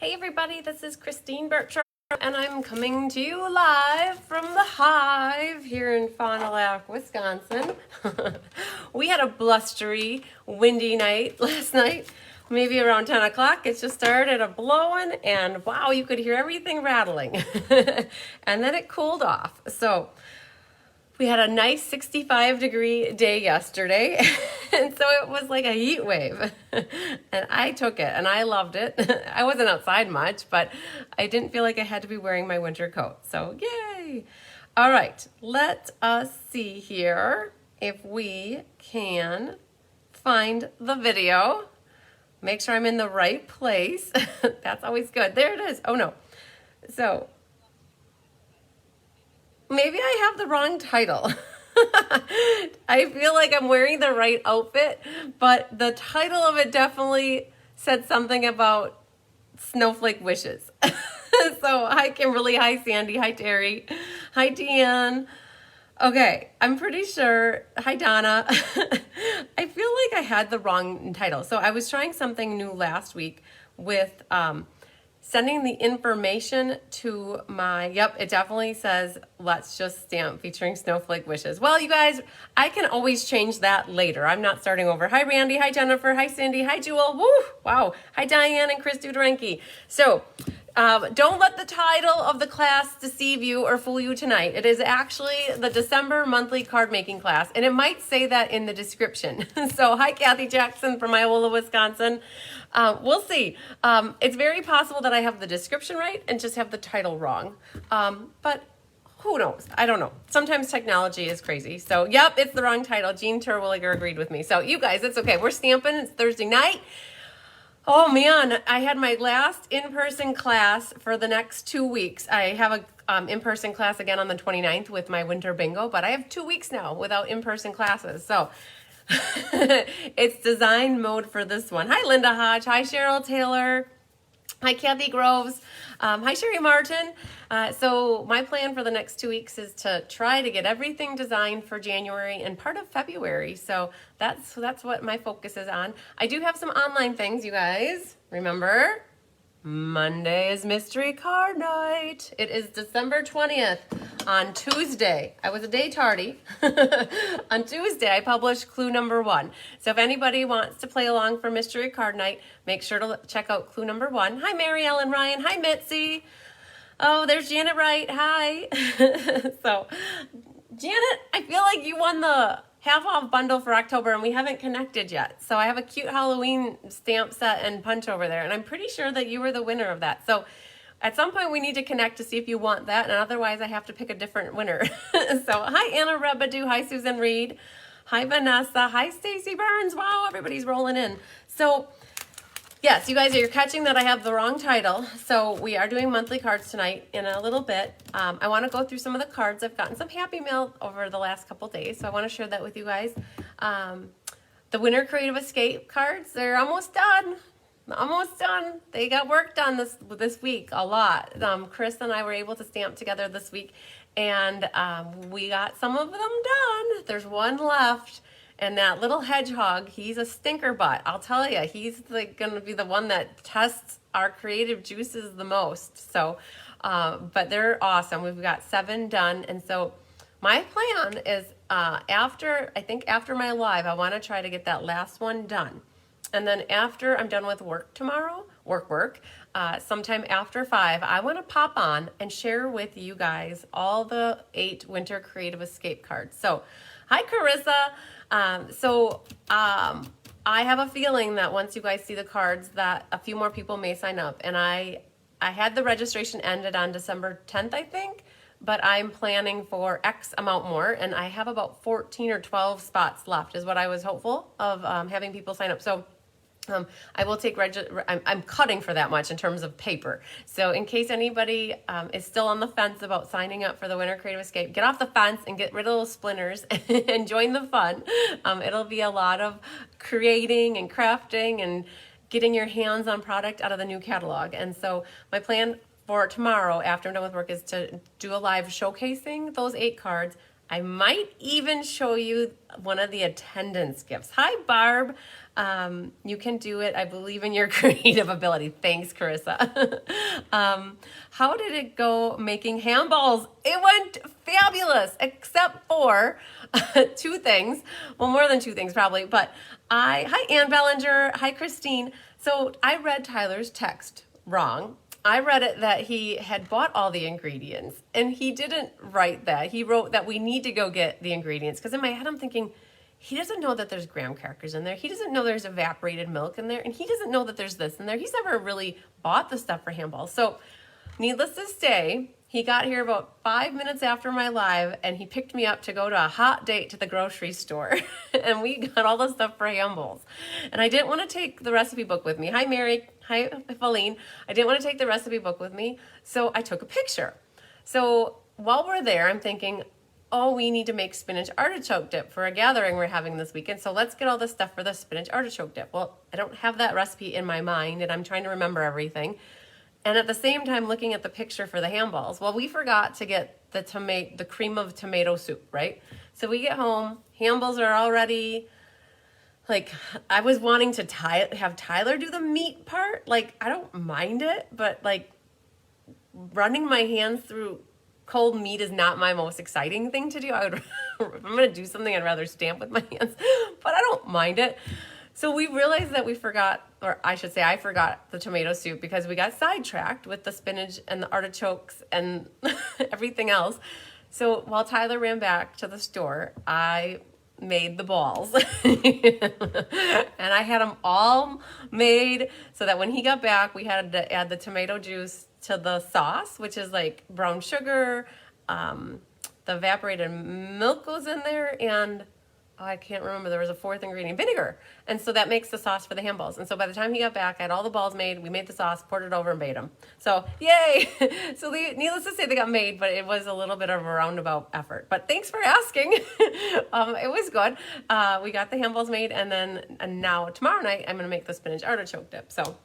Hey everybody, this is Christine Bertram, and I'm coming to you live from the Hive here in Fond du Lac, Wisconsin. We had a blustery, windy night last night, maybe around 10 o'clock. It just started a-blowing, and wow, you could hear everything rattling. And then it cooled off. So we had a nice 65-degree day yesterday, and so it was like a heat wave, and I took it, and I loved it. I wasn't outside much, but I didn't feel like I had to be wearing my winter coat, so yay! All right, let us see here if we can find the video. Make sure I'm in the right place. That's always good. There it is. Oh, no. So maybe I have the wrong title. I feel like I'm wearing the right outfit, but the title of it definitely said something about snowflake wishes. So hi Kimberly, hi Sandy, hi Terry, hi Deanne. Okay, I'm pretty sure, hi Donna. I feel like I had the wrong title. So I was trying something new last week with sending the information to my, yep, it definitely says, let's just stamp featuring snowflake wishes. Well, you guys, I can always change that later. I'm not starting over. Hi, Randy. Hi, Jennifer. Hi, Cindy. Hi, Jewel. Woo! Wow. Hi, Diane and Chris Dudorenki. So, don't let the title of the class deceive you or fool you tonight. It is actually the December monthly card making class, and it might say that in the description. So, hi, Kathy Jackson from Iowa, Wisconsin. We'll see. It's very possible that I have the description right and just have the title wrong. But who knows? I don't know. Sometimes technology is crazy. So, yep, it's the wrong title. Jean Terwilliger agreed with me. So, you guys, it's okay. We're stamping. It's Thursday night. Oh man, I had my last in-person class for the next 2 weeks. I have a in-person class again on the 29th with my winter bingo, but I have 2 weeks now without in-person classes. So it's design mode for this one. Hi Linda Hodge, hi Cheryl Taylor, hi Kathy Groves, hi Sherry Martin. So my plan for the next 2 weeks is to try to get everything designed for January and part of February. So that's what my focus is on. I do have some online things, you guys. Remember, Monday is Mystery Card Night. It is December 20th on Tuesday. I was a day tardy. On Tuesday, I published clue number 1. So if anybody wants to play along for Mystery Card Night, make sure to check out clue number 1. Hi, Mary Ellen Ryan. Hi, Mitzi. Oh, there's Janet Wright. Hi. So, Janet, I feel like you won the half off bundle for October and we haven't connected yet. So I have a cute Halloween stamp set and punch over there. And I'm pretty sure that you were the winner of that. So at some point we need to connect to see if you want that. And otherwise I have to pick a different winner. So hi, Anna Rebadu. Hi, Susan Reed. Hi, Vanessa. Hi, Stacy Burns. Wow, everybody's rolling in. So yes, you guys, you're catching that I have the wrong title. So we are doing monthly cards tonight in a little bit. I want to go through some of the cards. I've gotten some happy mail over the last couple days, so I want to share that with you guys. The Winter Creative Escape cards, they're almost done. Almost done. They got work done this week, a lot. Chris and I were able to stamp together this week, and we got some of them done. There's one left. And that little hedgehog, he's a stinker butt. I'll tell you, he's going to be the one that tests our creative juices the most. So, but they're awesome. We've got 7 done. And so my plan is after my live, I want to try to get that last one done. And then after I'm done with work tomorrow, sometime after 5, I want to pop on and share with you guys all the 8 Winter Creative Escape cards. So, hi, Carissa. I have a feeling that once you guys see the cards that a few more people may sign up. And I had the registration ended on December 10th, I think, but I'm planning for X amount more. And I have about 14 or 12 spots left is what I was hopeful of having people sign up. So I will take I'm cutting for that much in terms of paper. So in case anybody is still on the fence about signing up for the Winter Creative Escape, get off the fence and get rid of those splinters and join the fun. It'll be a lot of creating and crafting and getting your hands on product out of the new catalog. And so my plan for tomorrow after I'm done with work is to do a live showcasing those 8 cards. I might even show you one of the attendance gifts. Hi, Barb. You can do it. I believe in your creative ability. Thanks, Carissa. How did it go making handballs? It went fabulous, except for two things. Well, more than two things probably. But hi, Ann Bellinger. Hi, Christine. So I read Tyler's text wrong. I read it that he had bought all the ingredients, and he didn't write that. He wrote that we need to go get the ingredients, because in my head I'm thinking, he doesn't know that there's graham crackers in there. He doesn't know there's evaporated milk in there, and he doesn't know that there's this in there. He's never really bought the stuff for handballs. So needless to say, he got here about 5 minutes after my live, and he picked me up to go to a hot date to the grocery store. And we got all the stuff for handballs. And I didn't want to take the recipe book with me. Hi, Mary. Hi, Pauline. I didn't want to take the recipe book with me, so I took a picture. So while we're there, I'm thinking, oh, we need to make spinach artichoke dip for a gathering we're having this weekend. So let's get all this stuff for the spinach artichoke dip. Well, I don't have that recipe in my mind, and I'm trying to remember everything. And at the same time, looking at the picture for the handballs, well, we forgot to get the cream of tomato soup, right? So we get home, handballs are already, like, I was wanting to have Tyler do the meat part. Like, I don't mind it, but like running my hands through cold meat is not my most exciting thing to do. If I'm going to do something, I'd rather stamp with my hands, but I don't mind it. So we realized that we forgot, or I should say I forgot the tomato soup because we got sidetracked with the spinach and the artichokes and everything else. So while Tyler ran back to the store, I made the balls. And I had them all made so that when he got back, we had to add the tomato juice to the sauce, which is like brown sugar, the evaporated milk goes in there, and I can't remember, there was a fourth ingredient, vinegar. And so that makes the sauce for the handballs. And so by the time he got back, I had all the balls made. We made the sauce, poured it over, and made them. So yay! So needless to say, they got made, but it was a little bit of a roundabout effort. But thanks for asking. It was good. We got the handballs made, and now tomorrow night I'm going to make the spinach artichoke dip. So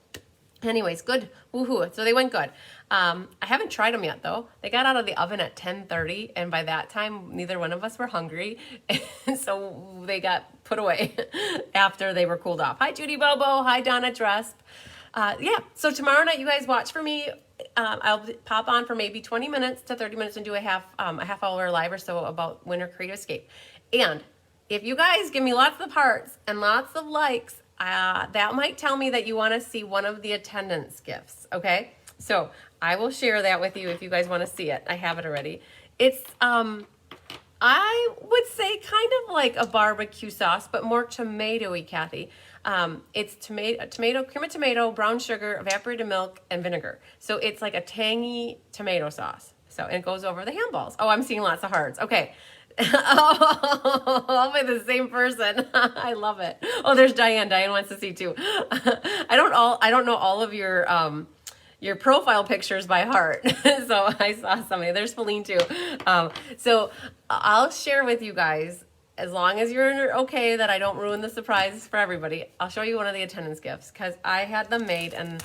anyways, good. Woohoo. So they went good. I haven't tried them yet, though. They got out of the oven at 10:30, and by that time, neither one of us were hungry. And so they got put away after they were cooled off. Hi, Judy Bobo. Hi, Donna Dresp. Yeah, so tomorrow night, you guys watch for me. I'll pop on for maybe 20 minutes to 30 minutes and do a half hour live or so about Winter Creative Escape. And if you guys give me lots of hearts and lots of likes, that might tell me that you want to see one of the attendance gifts, okay? So I will share that with you if you guys want to see it. I have it already. It's, I would say kind of like a barbecue sauce, but more tomatoey, Kathy. It's tomato, cream of tomato, brown sugar, evaporated milk, and vinegar. So it's like a tangy tomato sauce. So it goes over the handballs. Oh, I'm seeing lots of hearts. Okay. Oh, by the same person. I love it. Oh, there's Diane. Diane wants to see too. I don't know all of your profile pictures by heart. So I saw somebody. There's Feline too. So I'll share with you guys, as long as you're okay that I don't ruin the surprise for everybody, I'll show you one of the attendance gifts because I had them made, and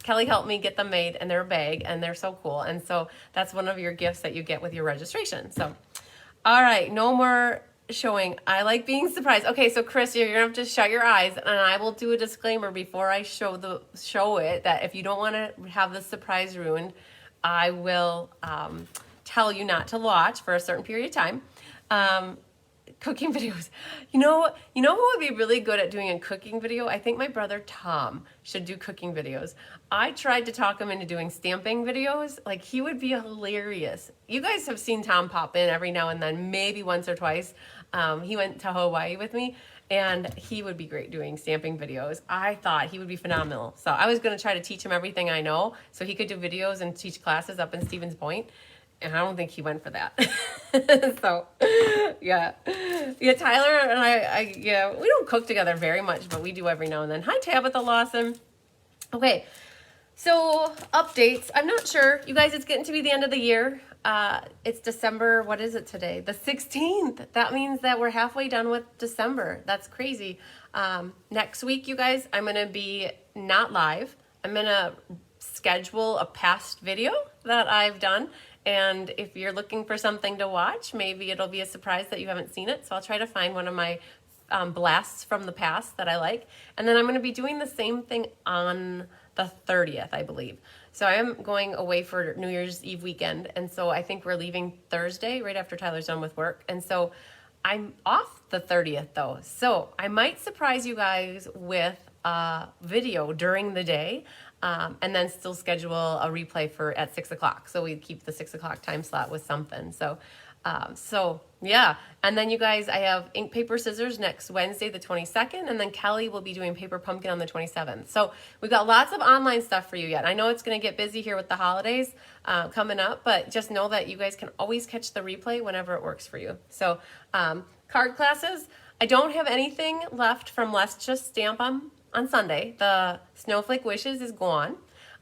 Kelly helped me get them made, and they're a bag, and they're so cool. And so that's one of your gifts that you get with your registration. So all right, no more showing. I like being surprised. Okay, so Chris, you're gonna have to shut your eyes, and I will do a disclaimer before I show it that if you don't want to have the surprise ruined, I will tell you not to watch for a certain period of time. Cooking videos. You know who would be really good at doing a cooking video? I think my brother Tom should do cooking videos. I tried to talk him into doing stamping videos. Like, he would be hilarious. You guys have seen Tom pop in every now and then, maybe once or twice. He went to Hawaii with me, and he would be great doing stamping videos. I thought he would be phenomenal. So I was going to try to teach him everything I know so he could do videos and teach classes up in Stevens Point. And I don't think he went for that. So, yeah. Yeah, Tyler and I, we don't cook together very much, but we do every now and then. Hi, Tabitha Lawson. Okay, so updates. I'm not sure. You guys, it's getting to be the end of the year. It's December, what is it today? The 16th. That means that we're halfway done with December. That's crazy. Next week, you guys, I'm going to be not live. I'm going to schedule a past video that I've done, And if you're looking for something to watch, maybe it'll be a surprise that you haven't seen it. So I'll try to find one of my blasts from the past that I like. And then I'm going to be doing the same thing on the 30th, I believe. So I am going away for New Year's Eve weekend. And so I think we're leaving Thursday right after Tyler's done with work. And so I'm off the 30th though. So I might surprise you guys with a video during the day. And then still schedule a replay for at 6 o'clock. So we keep the 6 o'clock time slot with something. So yeah. And then you guys, I have ink, paper, scissors next Wednesday, the 22nd. And then Kelly will be doing paper pumpkin on the 27th. So we've got lots of online stuff for you yet. I know it's going to get busy here with the holidays coming up, but just know that you guys can always catch the replay whenever it works for you. So card classes, I don't have anything left from Let's Just Stamp 'em on Sunday. The Snowflake Wishes is gone.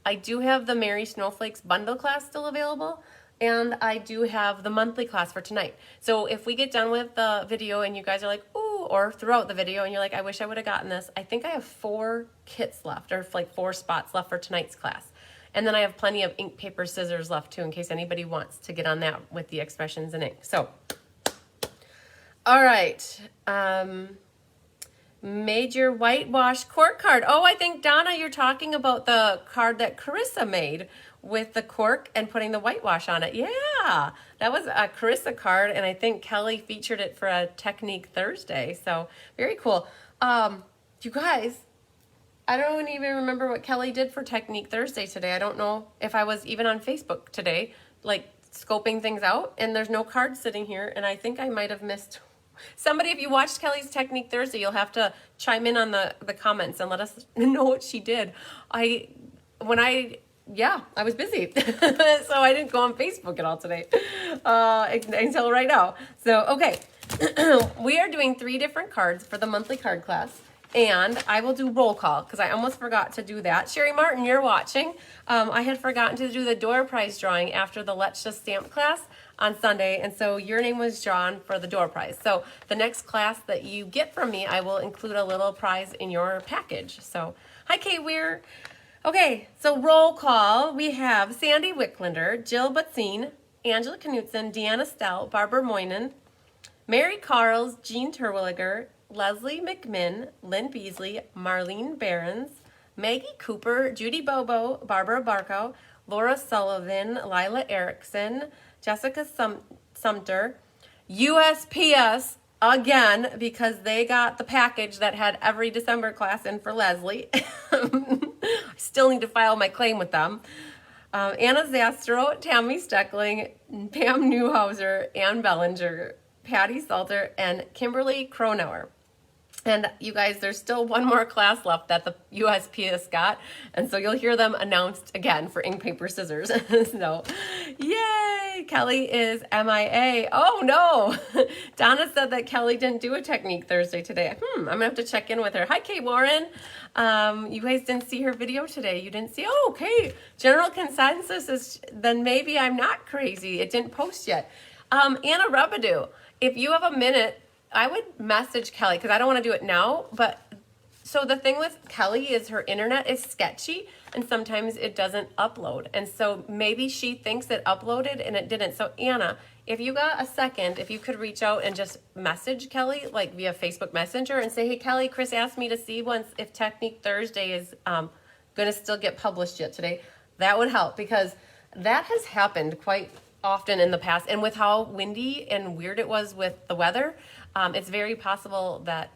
I do have the Merry Snowflakes bundle class still available. And I do have the monthly class for tonight. So if we get done with the video and you guys are like, ooh, or throughout the video and you're like, I wish I would have gotten this. I think I have 4 kits left, or like 4 spots left for tonight's class. And then I have plenty of ink, paper, scissors left too, in case anybody wants to get on that with the expressions in ink. So, all right. Major whitewash cork card. Oh, I think, Donna, you're talking about the card that Carissa made with the cork and putting the whitewash on it. Yeah, that was a Carissa card, and I think Kelly featured it for a Technique Thursday. So very cool. You guys, I don't even remember what Kelly did for Technique Thursday today. I don't know if I was even on Facebook today, like scoping things out, and there's no card sitting here, and I think I might have missed somebody. If you watched Kelly's Technique Thursday, you'll have to chime in on the comments and let us know what she did. I was busy, so I didn't go on Facebook at all today until right now. So, okay, we are doing 3 different cards for the monthly card class, and I will do roll call because I almost forgot to do that. Sherry Martin, you're watching. I had forgotten to do the door prize drawing after the Let's Just Stamp class on Sunday, and so your name was drawn for the door prize. So the next class that you get from me, I will include a little prize in your package. So, hi, Kay Weir. Okay, so roll call. We have Sandy Wicklander, Jill Butzine, Angela Knutson, Deanna Stell, Barbara Moynan, Mary Carls, Jean Terwilliger, Leslie McMinn, Lynn Beasley, Marlene Behrens, Maggie Cooper, Judy Bobo, Barbara Barco, Laura Sullivan, Lila Erickson, Jessica Sumter, USPS again, because they got the package that had every December class in for Leslie. I still need to file my claim with them. Anna Zastro, Tammy Steckling, Pam Newhauser, Ann Bellinger, Patty Salter, and Kimberly Cronauer. And you guys, there's still one more class left that the USPS got, and so you'll hear them announced again for ink, paper, scissors. So, yay! Kelly is MIA. Oh no! Donna said that Kelly didn't do a Technique Thursday today. I'm gonna have to check in with her. Hi, Kay Warren. You guys didn't see her video today. You didn't see. Oh, okay. General consensus is then maybe I'm not crazy. It didn't post yet. Anna Rubadoo, if you have a minute, I would message Kelly because I don't want to do it now, but so the thing with Kelly is her internet is sketchy and sometimes it doesn't upload. And so maybe she thinks it uploaded and it didn't. So Anna, if you got a second, if you could reach out and just message Kelly like via Facebook Messenger and say, hey Kelly, Chris asked me to see once if Technique Thursday is going to still get published yet today. That would help because that has happened quite often in the past. And with how windy and weird it was with the weather, it's very possible that,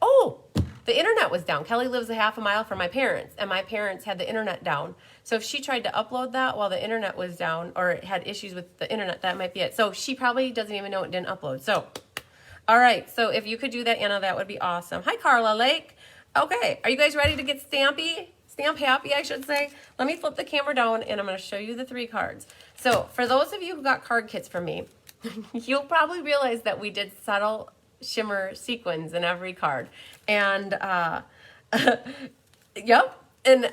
the internet was down. Kelly lives a half a mile from my parents, and my parents had the internet down. So if she tried to upload that while the internet was down or it had issues with the internet, that might be it. So she probably doesn't even know it didn't upload. So, all right. So if you could do that, Anna, that would be awesome. Hi, Carla Lake. Okay. Are you guys ready to get stampy? Stamp happy, I should say. Let me flip the camera down, and I'm going to show you the 3 cards. So for those of you who got card kits from me, you'll probably realize that we did subtle shimmer sequins in every card. And yep. And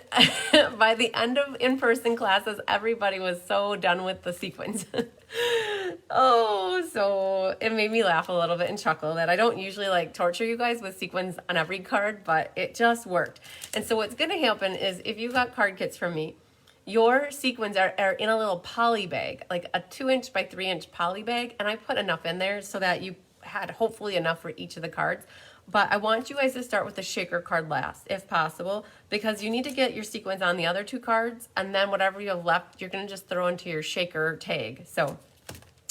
by the end of in-person classes, everybody was so done with the sequins. So it made me laugh a little bit and chuckle that I don't usually like torture you guys with sequins on every card, but it just worked. And so what's going to happen is if you got card kits from me, your sequins are in a little poly bag, like a 2-inch by 3-inch poly bag, and I put enough in there so that you had hopefully enough for each of the cards. But I want you guys to start with the shaker card last, if possible, because you need to get your sequins on the other 2 cards, and then whatever you have left, you're going to just throw into your shaker tag. So,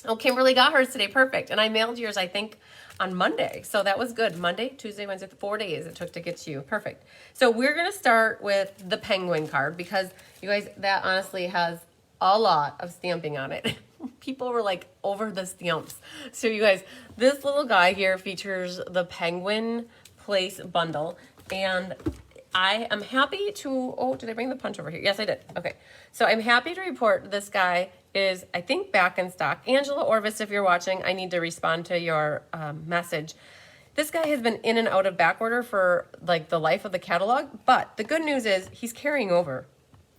oh, Kimberly got hers today. Perfect. And I mailed yours, I think, on Monday. So that was good. Monday, Tuesday, Wednesday, 4 days it took to get to you. Perfect. So we're going to start with the penguin card because, you guys, that honestly has a lot of stamping on it. People were like over the stamps. So you guys, this little guy here features the Penguin Place bundle, and I am happy to, oh, did I bring the punch over here? Yes, I did. Okay. So I'm happy to report this guy is, I think, back in stock. Angela Orvis, if you're watching, I need to respond to your message. This guy has been in and out of back order for like the life of the catalog, but the good news is he's carrying over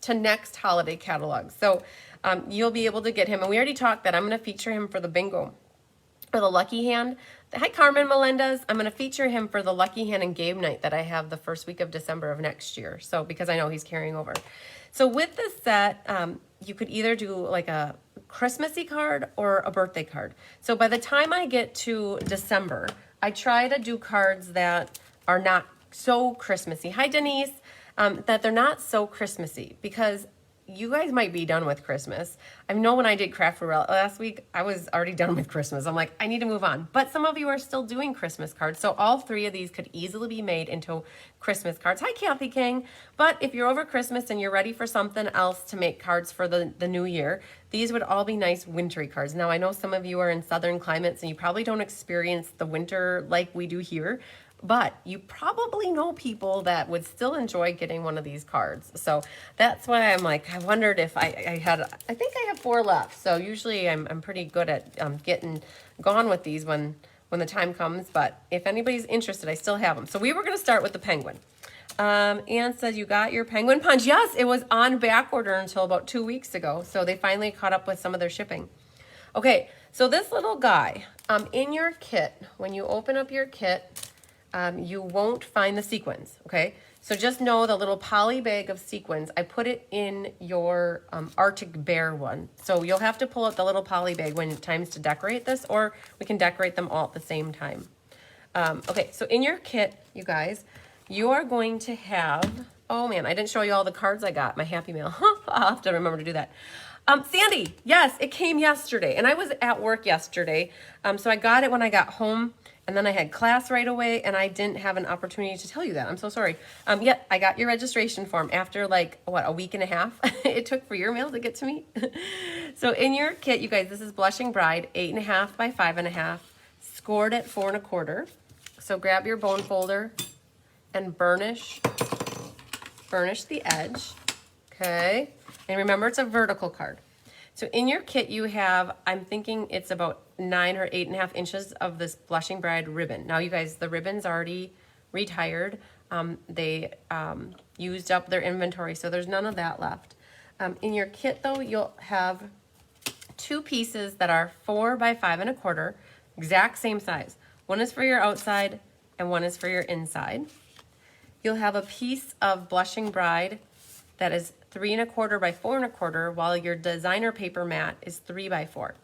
to next holiday catalog. So you'll be able to get him. And we already talked that I'm going to feature him for the bingo or the lucky hand. Hi, Carmen Melendez. I'm going to feature him for the lucky hand and game night that I have the first week of December of next year. So because I know he's carrying over. So with this set, you could either do like a Christmassy card or a birthday card. So by the time I get to December, I try to do cards that are not so Christmassy. Hi, Denise. That they're not so Christmassy because you guys might be done with Christmas. I know when I did Craft for last week, I was already done with Christmas. I'm like, I need to move on. But some of you are still doing Christmas cards. So all 3 of these could easily be made into Christmas cards. Hi, Kathy King. But if you're over Christmas and you're ready for something else to make cards for the new year, these would all be nice wintry cards. Now, I know some of you are in southern climates and you probably don't experience the winter like we do here. But you probably know people that would still enjoy getting one of these cards. So that's why I'm like, I wondered if I think I have 4 left. So usually I'm pretty good at getting gone with these when the time comes. But if anybody's interested, I still have them. So we were going to start with the penguin. Anne says, you got your penguin punch. Yes, it was on back order until about 2 weeks ago. So they finally caught up with some of their shipping. Okay, so this little guy, in your kit, when you open up your kit, you won't find the sequins, okay? So just know the little poly bag of sequins, I put it in your Arctic Bear one. So you'll have to pull out the little poly bag when it's time to decorate this, or we can decorate them all at the same time. Okay, so in your kit, you guys, you are going to have, oh man, I didn't show you all the cards I got, my Happy Mail. I'll have to remember to do that. Sandy, yes, it came yesterday, and I was at work yesterday, so I got it when I got home. And then I had class right away, and I didn't have an opportunity to tell you that. I'm so sorry. Yet I got your registration form after like, what, a week and a half it took for your mail to get to me. So in your kit, you guys, this is Blushing Bride, 8.5 by 5.5, scored at 4 1/4. So grab your bone folder and burnish the edge, okay? And remember, it's a vertical card. So in your kit, you have, I'm thinking it's about 9 or 8.5 inches of this Blushing Bride ribbon. Now, you guys, the ribbon's already retired. They used up their inventory, so there's none of that left. In your kit, though, you'll have 2 pieces that are 4 by 5 1/4, exact same size. One is for your outside, and one is for your inside. You'll have a piece of Blushing Bride that is 3 1/4 by 4 1/4, while your designer paper mat is 3 by 4.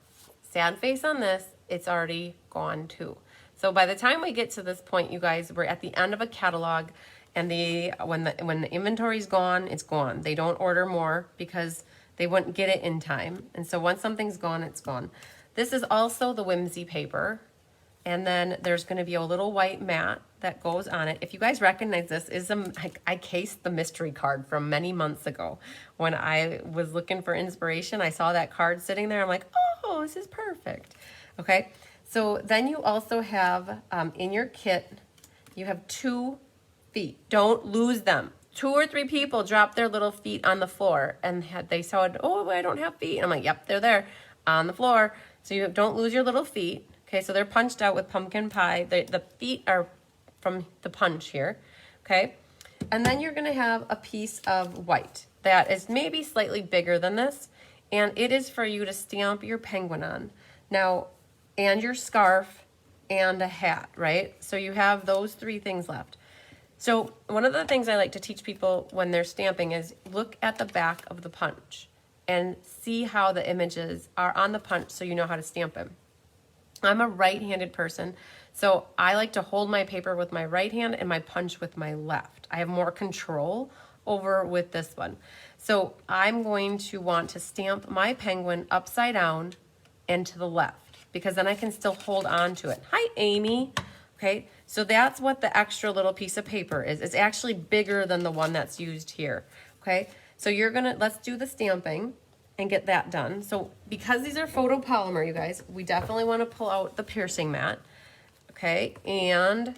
Sad face on this, it's already gone too. So by the time we get to this point, you guys, we're at the end of a catalog, and when the inventory's gone, it's gone. They don't order more because they wouldn't get it in time. And so once something's gone, it's gone. This is also the Whimsy paper. And then there's going to be a little white mat that goes on it. If you guys recognize this, I cased the mystery card from many months ago. When I was looking for inspiration, I saw that card sitting there. I'm like, oh, this is perfect. Okay, so then you also have, in your kit, you have 2 feet. Don't lose them. 2 or 3 people dropped their little feet on the floor, and they said, oh, I don't have feet. And I'm like, yep, they're there on the floor. So you don't lose your little feet. Okay, so they're punched out with pumpkin pie. The feet are from the punch here, okay? And then you're gonna have a piece of white that is maybe slightly bigger than this, and it is for you to stamp your penguin on. Now, and your scarf and a hat, right? So you have those 3 things left. So one of the things I like to teach people when they're stamping is look at the back of the punch and see how the images are on the punch so you know how to stamp them. I'm a right-handed person, so I like to hold my paper with my right hand and my punch with my left. I have more control over with this one. So I'm going to want to stamp my penguin upside down and to the left because then I can still hold on to it. Hi, Amy. Okay, so that's what the extra little piece of paper is. It's actually bigger than the one that's used here. Okay, so let's do the stamping and get that done. So because these are photopolymer, you guys, we definitely want to pull out the piercing mat. Okay, and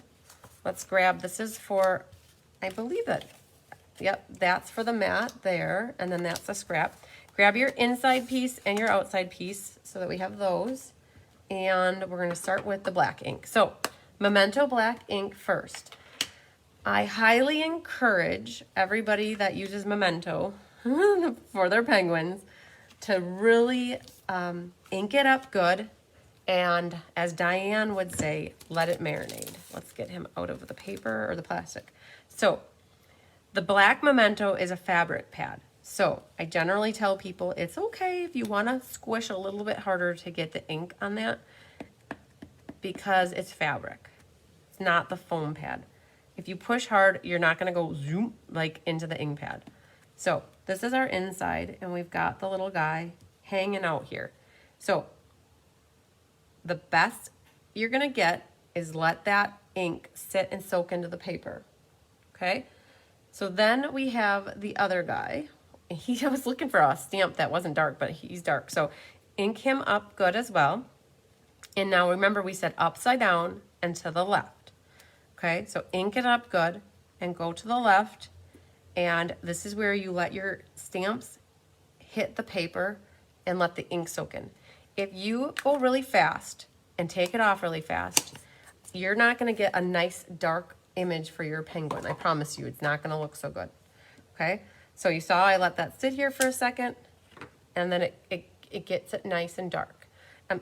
let's grab, this is for, I believe it. Yep, that's for the mat there, and then that's the scrap. Grab your inside piece and your outside piece so that we have those. And we're going to start with the black ink. So Memento black ink first. I highly encourage everybody that uses Memento for their penguins to really ink it up good, and as Diane would say, let it marinate. Let's get him out of the paper or the plastic. So the black Memento is a fabric pad. So I generally tell people it's okay if you want to squish a little bit harder to get the ink on that because it's fabric. It's not the foam pad. If you push hard, you're not going to go zoom like into the ink pad. So this is our inside, and we've got the little guy hanging out here. So the best you're going to get is let that ink sit and soak into the paper. Okay? So then we have the other guy. I was looking for a stamp that wasn't dark, but he's dark. So ink him up good as well. And now remember we said upside down and to the left. Okay, so ink it up good and go to the left. And this is where you let your stamps hit the paper and let the ink soak in. If you go really fast and take it off really fast, you're not going to get a nice dark image for your penguin. I promise you, it's not going to look so good. Okay, so you saw I let that sit here for a second, and then it gets it nice and dark.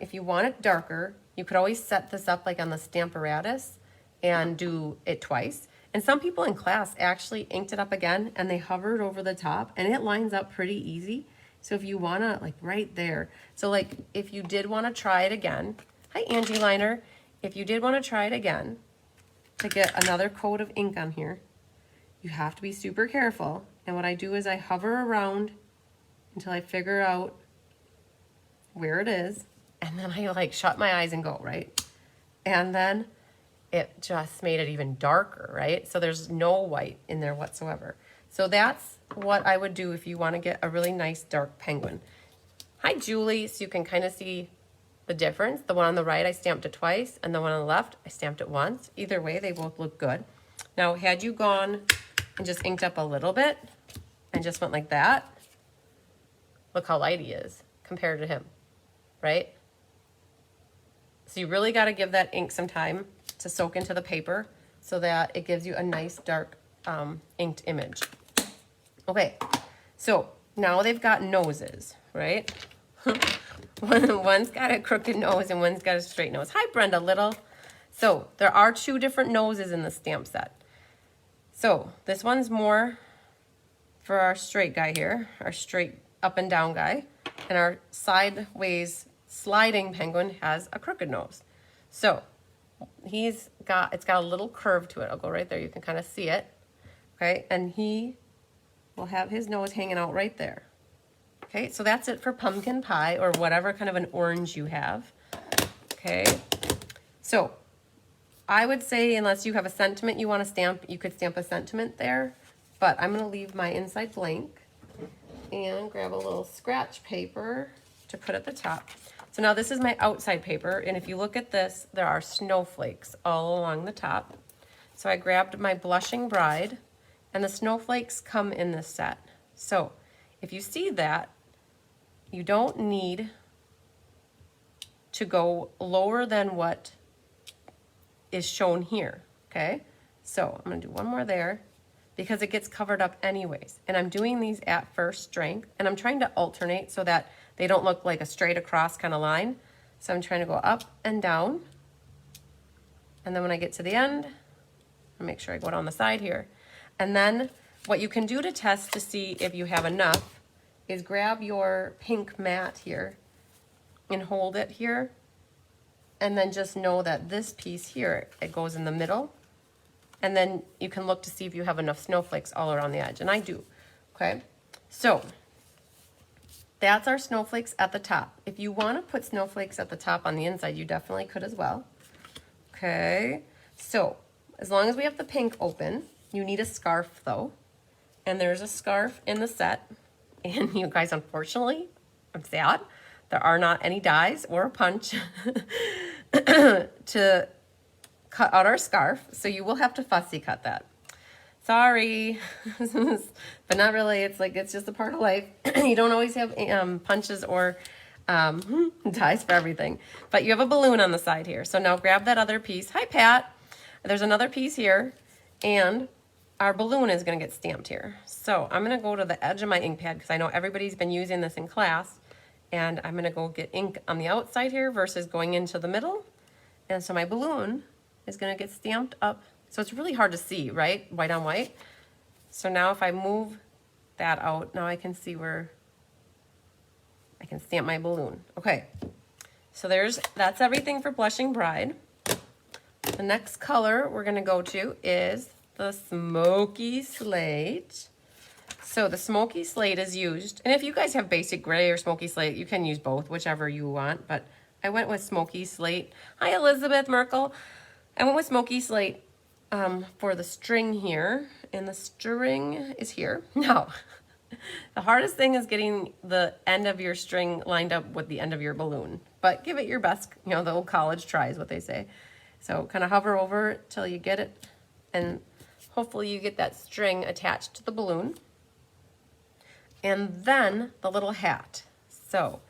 If you want it darker, you could always set this up like on the Stamparatus and do it twice. And some people in class actually inked it up again and they hovered over the top and it lines up pretty easy. So if you want to, like right there. So like if you did want to try it again, hi Angie Liner, if you did want to try it again to get another coat of ink on here, you have to be super careful. And what I do is I hover around until I figure out where it is. And then I like shut my eyes and go, right? And then it just made it even darker, right? So there's no white in there whatsoever. So that's what I would do if you want to get a really nice dark penguin. Hi, Julie. So you can kind of see the difference. The one on the right, I stamped it twice, and the one on the left, I stamped it once. Either way, they both look good. Now, had you gone and just inked up a little bit and just went like that, look how light he is compared to him, right? So you really got to give that ink some time to soak into the paper so that it gives you a nice dark inked image. Okay, so now they've got noses, right? One's got a crooked nose and one's got a straight nose. Hi, Brenda Little. So there are two different noses in the stamp set. So this one's more for our straight guy here, our straight up and down guy, and our sideways sliding penguin has a crooked nose. So it's got a little curve to it. I'll go right there. You can kind of see it. Okay, and he will have his nose hanging out right there. Okay, so that's it for pumpkin pie or whatever kind of an orange you have. Okay, so I would say unless you have a sentiment you want to stamp, you could stamp a sentiment there, but I'm going to leave my inside blank and grab a little scratch paper to put at the top. So now this is my outside paper, and if you look at this, there are snowflakes all along the top. So I grabbed my Blushing Bride, and the snowflakes come in this set. So if you see that, you don't need to go lower than what is shown here, okay? So I'm gonna do one more there because it gets covered up anyways. And I'm doing these at first strength, and I'm trying to alternate so that they don't look like a straight across kind of line. So I'm trying to go up and down. And then when I get to the end, I'll make sure I go down the side here. And then what you can do to test to see if you have enough is grab your pink mat here and hold it here. And then just know that this piece here, it goes in the middle. And then you can look to see if you have enough snowflakes all around the edge. And I do, okay? So that's our snowflakes at the top. If you want to put snowflakes at the top on the inside, you definitely could as well. Okay, so as long as we have the pink open, you need a scarf though. And there's a scarf in the set. And you guys, unfortunately, I'm sad, there are not any dies or a punch to cut out our scarf. So you will have to fussy cut that. Sorry, but not really. It's like, it's just a part of life. You don't always have punches or dies for everything, but you have a balloon on the side here. So now grab that other piece. Hi, Pat. There's another piece here, and our balloon is going to get stamped here. So I'm going to go to the edge of my ink pad because I know everybody's been using this in class, and I'm going to go get ink on the outside here versus going into the middle. And so my balloon is going to get stamped up. So it's really hard to see, right? White on white. So now if I move that out, now I can see where I can stamp my balloon. Okay, so that's everything for Blushing Bride. The next color we're gonna go to is the Smoky Slate. So the Smoky Slate is used, and if you guys have basic gray or Smoky Slate, you can use both, whichever you want, but I went with Smoky Slate. Hi, Elizabeth Merkel. I went with Smoky Slate for the string here, and the string is here. Now, the hardest thing is getting the end of your string lined up with the end of your balloon, but give it your best. You know, the old college try is what they say. So kind of hover over it till you get it, and hopefully you get that string attached to the balloon. And then the little hat. So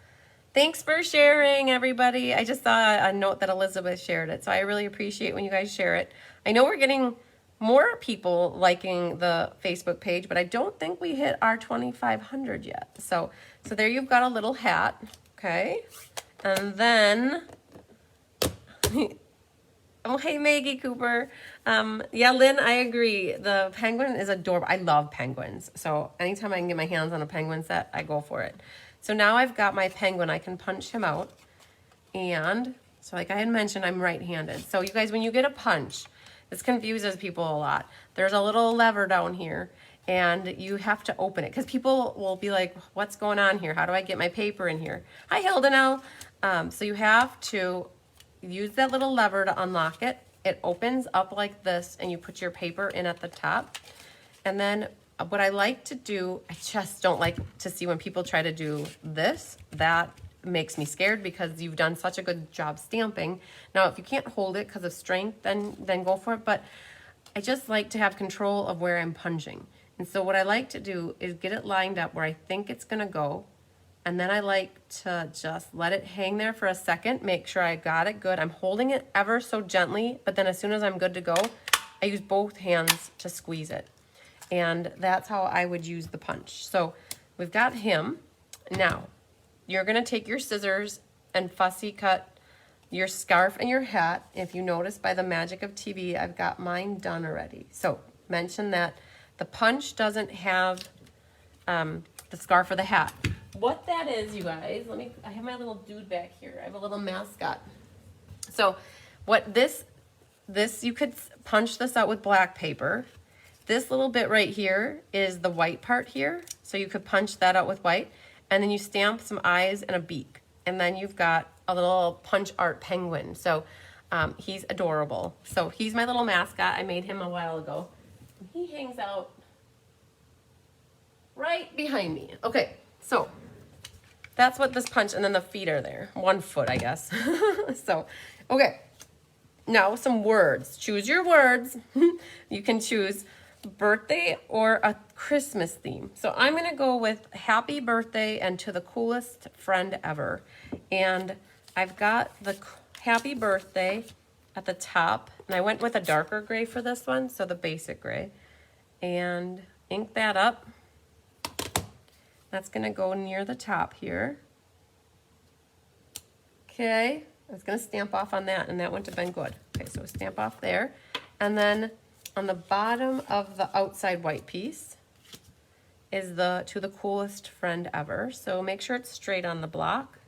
thanks for sharing, everybody. I just saw a note that Elizabeth shared it, so I really appreciate when you guys share it. I know we're getting more people liking the Facebook page, but I don't think we hit our 2,500 yet. So there you've got a little hat, okay? And then, oh, hey, Maggie Cooper. Yeah, Lynn, I agree. The penguin is adorable. I love penguins. So anytime I can get my hands on a penguin set, I go for it. So now I've got my penguin. I can punch him out. And so like I had mentioned, I'm right-handed. So you guys, when you get a punch, this confuses people a lot. There's a little lever down here, and you have to open it because people will be like, what's going on here? How do I get my paper in here? Hi, Hildenel. So you have to use that little lever to unlock it. It opens up like this, and you put your paper in at the top. And then what I like to do, I just don't like to see when people try to do this. That makes me scared because you've done such a good job stamping. Now, if you can't hold it because of strength, then go for it. But I just like to have control of where I'm punching. And so what I like to do is get it lined up where I think it's going to go. And then I like to just let it hang there for a second, make sure I got it good. I'm holding it ever so gently, but then as soon as I'm good to go, I use both hands to squeeze it. And that's how I would use the punch. So we've got him. Now, you're gonna take your scissors and fussy cut your scarf and your hat. If you notice by the magic of TV, I've got mine done already. So mention that the punch doesn't have the scarf or the hat. What that is, you guys, I have my little dude back here. I have a little mascot. So what this you could punch this out with black paper. This little bit right here is the white part here. So you could punch that out with white. And then you stamp some eyes and a beak. And then you've got a little punch art penguin. So he's adorable. So he's my little mascot. I made him a while ago. He hangs out right behind me. Okay, so that's what this punch, and then the feet are there. 1 foot, I guess. So, okay. Now some words. Choose your words. You can choose birthday or a Christmas theme. So I'm going to go with happy birthday and to the coolest friend ever. And I've got the happy birthday at the top. And I went with a darker gray for this one, so the basic gray. And ink that up. That's going to go near the top here. Okay. I was going to stamp off on that, and that wouldn't have been good. Okay, so stamp off there. And then on the bottom of the outside white piece is the to the coolest friend ever. So make sure it's straight on the block.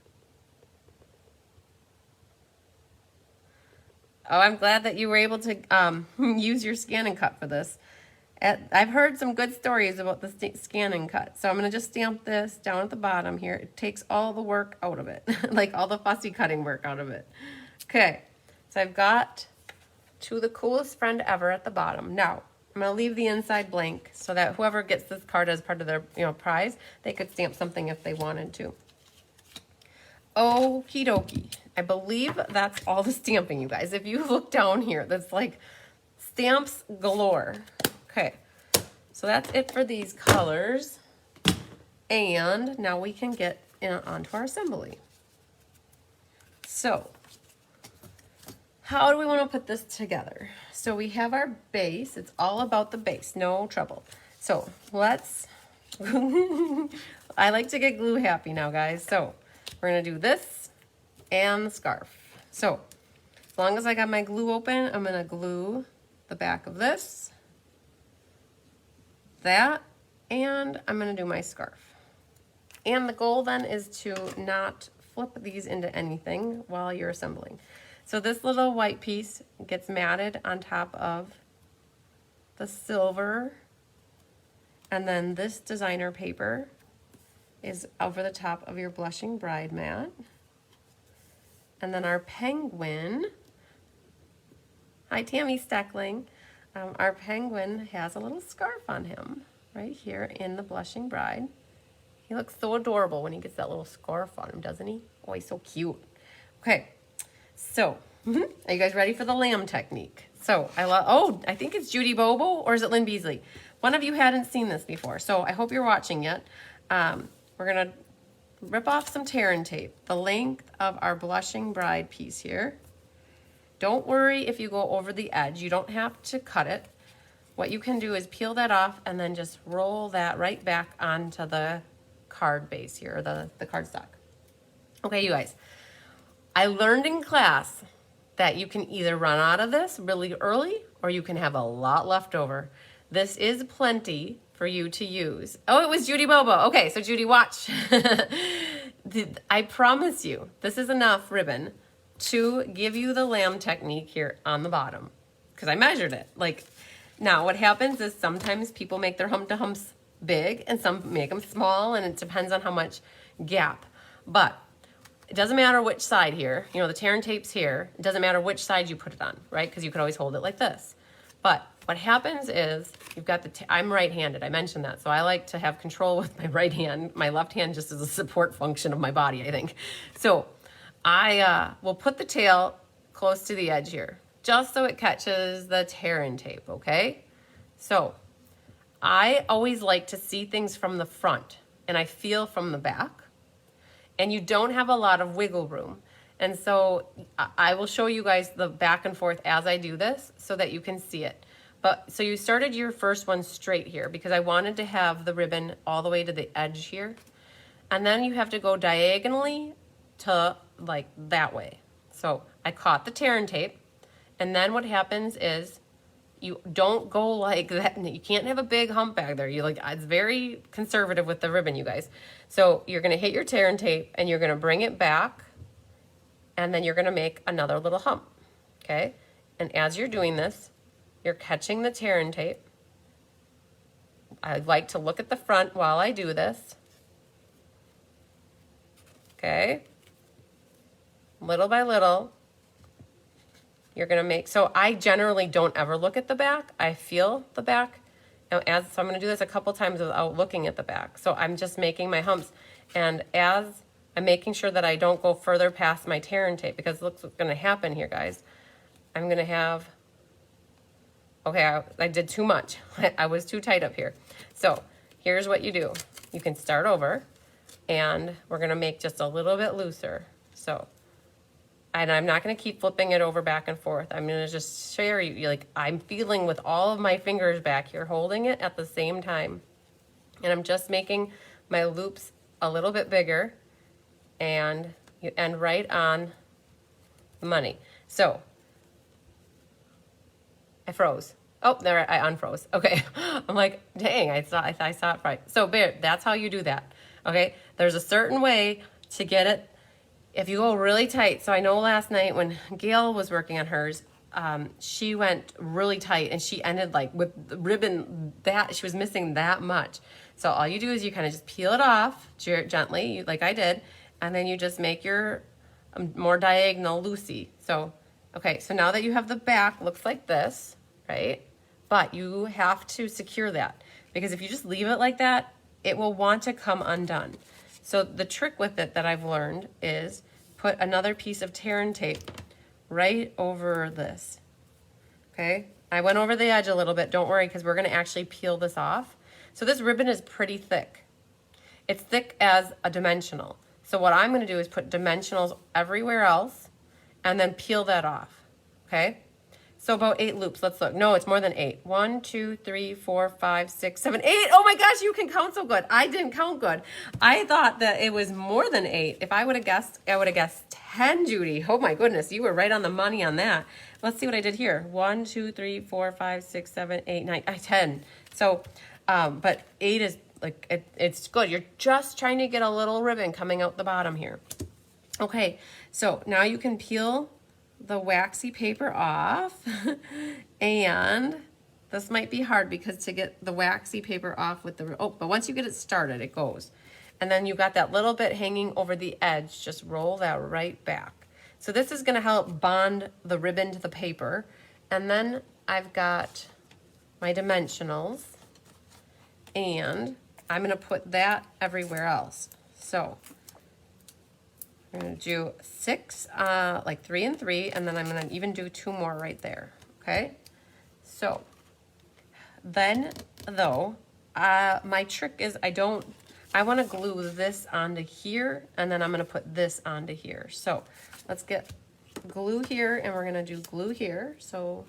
Oh, I'm glad that you were able to use your scan and cut for this. I've heard some good stories about the scan and cut. So I'm going to just stamp this down at the bottom here. It takes all the work out of it, like all the fussy cutting work out of it. Okay, so I've got to the coolest friend ever at the bottom. Now, I'm going to leave the inside blank so that whoever gets this card as part of their prize, they could stamp something if they wanted to. Okie dokie. I believe that's all the stamping, you guys. If you look down here, that's like stamps galore. Okay, so that's it for these colors. And now we can get onto our assembly. So, how do we want to put this together? So we have our base. It's all about the base, no trouble. So let's, I like to get glue happy now, guys. So we're going to do this and the scarf. So as long as I got my glue open, I'm going to glue the back of this, that, and I'm going to do my scarf. And the goal then is to not flip these into anything while you're assembling. So this little white piece gets matted on top of the silver, and then this designer paper is over the top of your blushing bride mat. And then our penguin, hi Tammy Steckling, our penguin has a little scarf on him right here in the blushing bride. He looks so adorable when he gets that little scarf on him, doesn't he? Oh, he's so cute. Okay, so are you guys ready for the lamb technique? So I think it's Judy Bobo, or is it Lynn Beasley? One of you hadn't seen this before, so I hope you're watching yet. We're gonna rip off some tear and tape, the length of our blushing bride piece here. Don't worry if you go over the edge. You don't have to cut it. What you can do is peel that off and then just roll that right back onto the card base here, or the cardstock. Okay, you guys, I learned in class that you can either run out of this really early or you can have a lot left over. This is plenty for you to use. Oh, it was Judy Bobo. Okay, so Judy, watch. I promise you, this is enough ribbon to give you the lamb technique here on the bottom, because I measured it. Like, now what happens is sometimes people make their hump-to-humps big and some make them small, and it depends on how much gap. But it doesn't matter which side here, the tear and tape's here. It doesn't matter which side you put it on, right? Because you could always hold it like this. But what happens is you've got I'm right-handed, I mentioned that. So I like to have control with my right hand. My left hand just is a support function of my body, I think. So I will put the tail close to the edge here, just so it catches the tear and tape, okay? So I always like to see things from the front, and I feel from the back. And you don't have a lot of wiggle room. And so I will show you guys the back and forth as I do this so that you can see it. But so you started your first one straight here because I wanted to have the ribbon all the way to the edge here. And then you have to go diagonally to like that way. So I caught the tear and tape. And then what happens is you don't go like that. You can't have a big hump back there. It's very conservative with the ribbon, you guys. So you're going to hit your tear and tape and you're going to bring it back, and then you're going to make another little hump. Okay? And as you're doing this, you're catching the tear and tape. I like to look at the front while I do this. Okay? Little by little. You're going to make, so I generally don't ever look at the back. I feel the back. So I'm going to do this a couple times without looking at the back. So I'm just making my humps. And as I'm making sure that I don't go further past my tear and tape, because look what's going to happen here, guys. I'm going to have, okay, I did too much. I was too tight up here. So here's what you do. You can start over, and we're going to make just a little bit looser. So, and I'm not going to keep flipping it over back and forth. I'm going to just share you, like I'm feeling with all of my fingers back here, holding it at the same time. And I'm just making my loops a little bit bigger, and you end right on the money. So I froze. Oh, there, I unfroze. Okay. I'm like, dang, I saw it right. So Bear, that's how you do that. Okay. There's a certain way to get it. If you go really tight, so I know last night when Gail was working on hers, she went really tight and she ended like with the ribbon that she was missing that much. So all you do is you kind of just peel it off gently, like I did, and then you just make your more diagonal loosey. So, okay, so now that you have the back, looks like this, right? But you have to secure that because if you just leave it like that, it will want to come undone. So the trick with it that I've learned is put another piece of tear and tape right over this, okay? I went over the edge a little bit, don't worry, because we're gonna actually peel this off. So this ribbon is pretty thick. It's thick as a dimensional. So what I'm gonna do is put dimensionals everywhere else and then peel that off, okay? So about 8 loops, let's look. No, it's more than 8. 1, 2, 3, 4, 5, 6, 7, 8. Oh my gosh, you can count so good. I didn't count good. I thought that it was more than 8. If I would have guessed, I would have guessed 10, Judy. Oh my goodness, you were right on the money on that. Let's see what I did here. 1, 2, 3, 4, 5, 6, 7, 8, 9, 10. So, but 8 is like, it's good. You're just trying to get a little ribbon coming out the bottom here. Okay, so now you can peel the waxy paper off and this might be hard because to get the waxy paper off with the, oh, but once you get it started, it goes. And then you got that little bit hanging over the edge, just roll that right back. So this is gonna help bond the ribbon to the paper. And then I've got my dimensionals and I'm gonna put that everywhere else. So I'm gonna do 6, like 3 and 3, and then I'm gonna even do 2 more right there, okay? So, then though, my trick is I wanna glue this onto here, and then I'm gonna put this onto here. So, let's get glue here, and we're gonna do glue here. So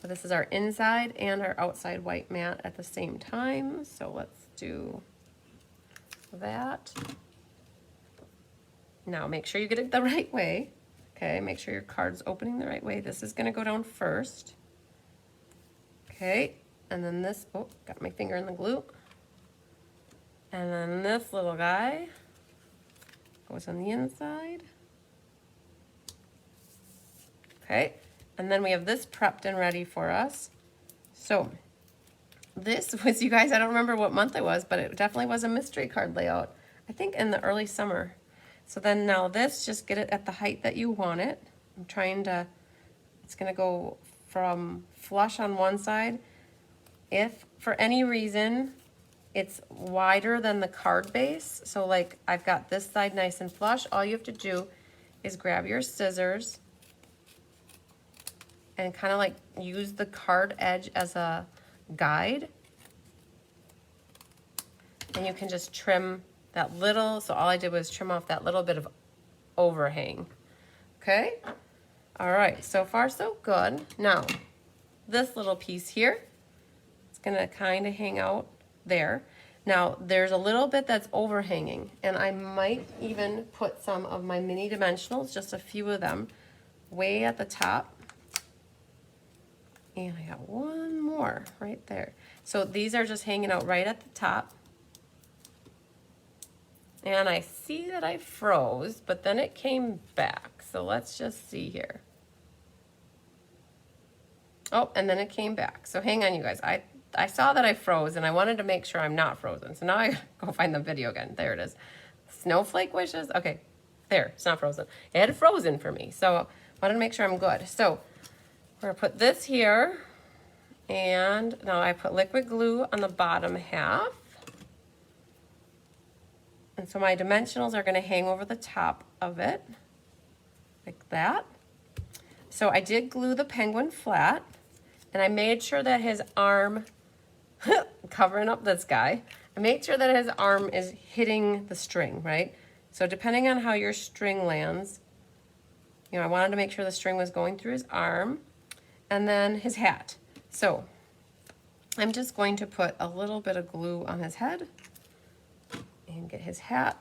this is our inside and our outside white mat at the same time. So let's do that. Now make sure you get it the right way. Okay, make sure your card's opening the right way. This is gonna go down first. Okay, and then this, oh, got my finger in the glue. And then this little guy goes on the inside. Okay, and then we have this prepped and ready for us. So this was, you guys, I don't remember what month it was, but it definitely was a mystery card layout. I think in the early summer. So then now this, just get it at the height that you want it. I'm trying to, it's gonna go from flush on one side. If for any reason it's wider than the card base, so like I've got this side nice and flush, all you have to do is grab your scissors and kind of like use the card edge as a guide. And you can just trim that little, so all I did was trim off that little bit of overhang. Okay? All right, so far so good. Now, this little piece here, it's gonna kind of hang out there. Now, there's a little bit that's overhanging, and I might even put some of my mini dimensionals, just a few of them, way at the top. And I got one more right there. So these are just hanging out right at the top. And I see that I froze, but then it came back. So let's just see here. Oh, and then it came back. So hang on, you guys. I saw that I froze, and I wanted to make sure I'm not frozen. So now I gotta go find the video again. There it is. Snowflake wishes. Okay, there, it's not frozen. It had frozen for me, so I wanted to make sure I'm good. So we're gonna put this here, and now I put liquid glue on the bottom half. And so my dimensionals are gonna hang over the top of it, like that. So I did glue the penguin flat, and I made sure that his arm, covering up this guy, I made sure that his arm is hitting the string, right? So depending on how your string lands, you know, I wanted to make sure the string was going through his arm, and then his hat. So I'm just going to put a little bit of glue on his head and get his hat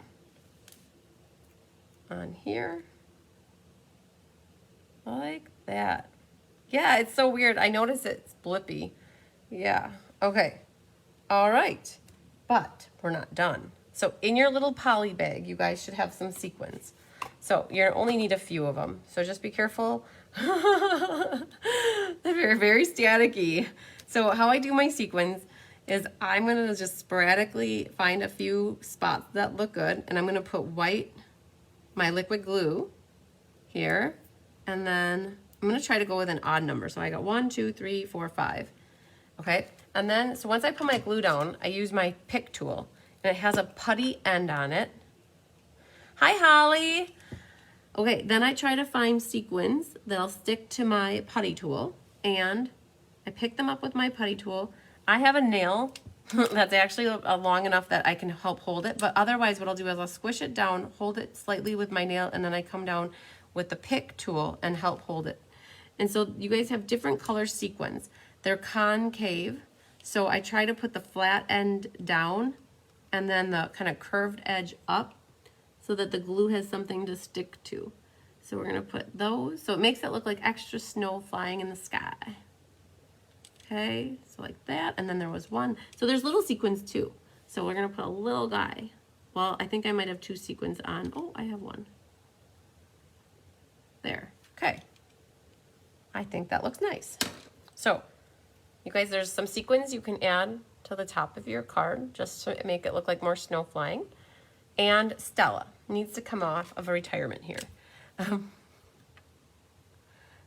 on here, like that. Yeah, it's so weird. I notice it's blippy. Yeah, okay. All right, but we're not done. So in your little poly bag, you guys should have some sequins. So you only need a few of them. So just be careful. They're very staticky. So how I do my sequins is I'm gonna just sporadically find a few spots that look good, and I'm gonna put white, my liquid glue here, and then I'm gonna try to go with an odd number. So I got 1, 2, 3, 4, 5. Okay, and then, so once I put my glue down, I use my pick tool, and it has a putty end on it. Hi, Holly. Okay, then I try to find sequins that'll stick to my putty tool, and I pick them up with my putty tool. I have a nail that's actually long enough that I can help hold it, but otherwise what I'll do is I'll squish it down, hold it slightly with my nail, and then I come down with the pick tool and help hold it. And so you guys have different color sequins. They're concave, so I try to put the flat end down and then the kind of curved edge up so that the glue has something to stick to. So we're gonna put those, so it makes it look like extra snow flying in the sky. Okay, so like that, and then there was one. So there's little sequins too. So we're gonna put a little guy. Well, I think I might have 2 sequins on. Oh, I have one. There, okay. I think that looks nice. So, you guys, there's some sequins you can add to the top of your card just to make it look like more snow flying. And Stella needs to come off of a retirement here.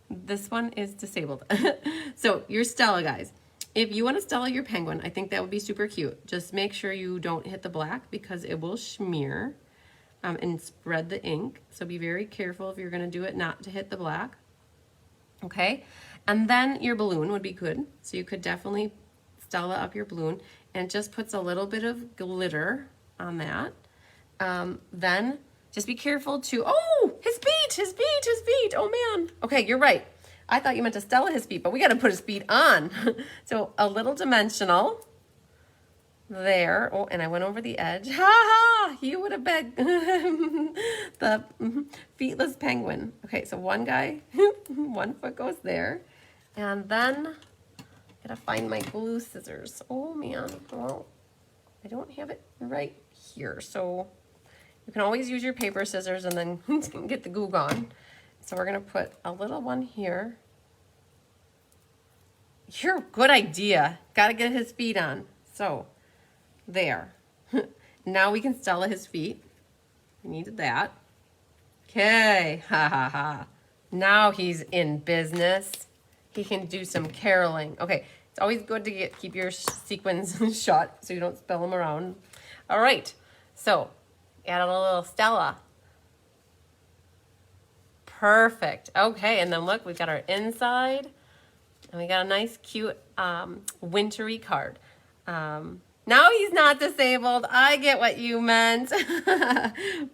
This one is disabled. So your Stella, guys, if you want to Stella your penguin, I think that would be super cute. Just make sure you don't hit the black because it will smear and spread the ink. So be very careful if you're going to do it not to hit the black. Okay, and then your balloon would be good. So you could definitely Stella up your balloon, and it just puts a little bit of glitter on that. Then just be careful to, oh, his feet, oh man. Okay, you're right. I thought you meant to Stella his feet, but we got to put his feet on. So a little dimensional there. Oh, and I went over the edge. Ha ha, you would have begged the feetless penguin. Okay, so one guy, 1 foot goes there. And then I gotta find my glue scissors. Oh man, well, I don't have it right here. So you can always use your paper scissors and then get the glue gone. So we're gonna put a little one here. Good idea. Gotta get his feet on. So there. Now we can Stella his feet. We needed that. Okay, ha ha ha. Now he's in business. He can do some caroling. Okay, it's always good to keep your sequins shut so you don't spill them around. All right, so add a little Stella. Perfect. Okay, and then look, we've got our inside, and we got a nice, cute, wintry card. Now he's not disabled. I get what you meant.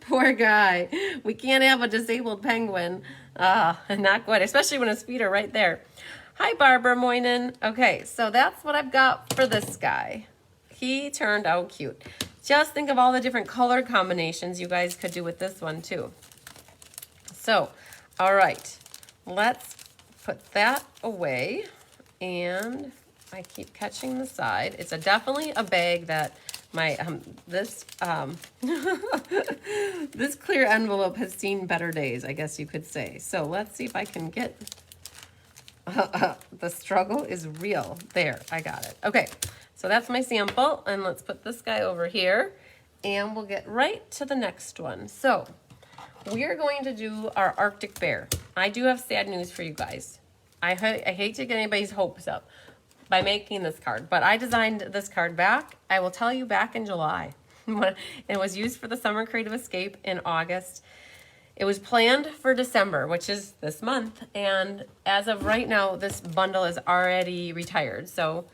Poor guy. We can't have a disabled penguin. Not good, especially when his feet are right there. Hi, Barbara Moynin. Okay, so that's what I've got for this guy. He turned out cute. Just think of all the different color combinations you guys could do with this one too. So, all right, let's put that away. And I keep catching the side. It's definitely a bag that my this clear envelope has seen better days, I guess you could say. So let's see if I can get the struggle is real. There, I got it. Okay, so that's my sample, and let's put this guy over here, and we'll get right to the next one. So we are going to do our Arctic bear. I do have sad news for you guys. I hate to get anybody's hopes up by making this card, but I designed this card back, I will tell you, back in July. It was used for the Summer Creative Escape in August. It was planned for December, which is this month, and as of right now, this bundle is already retired. So,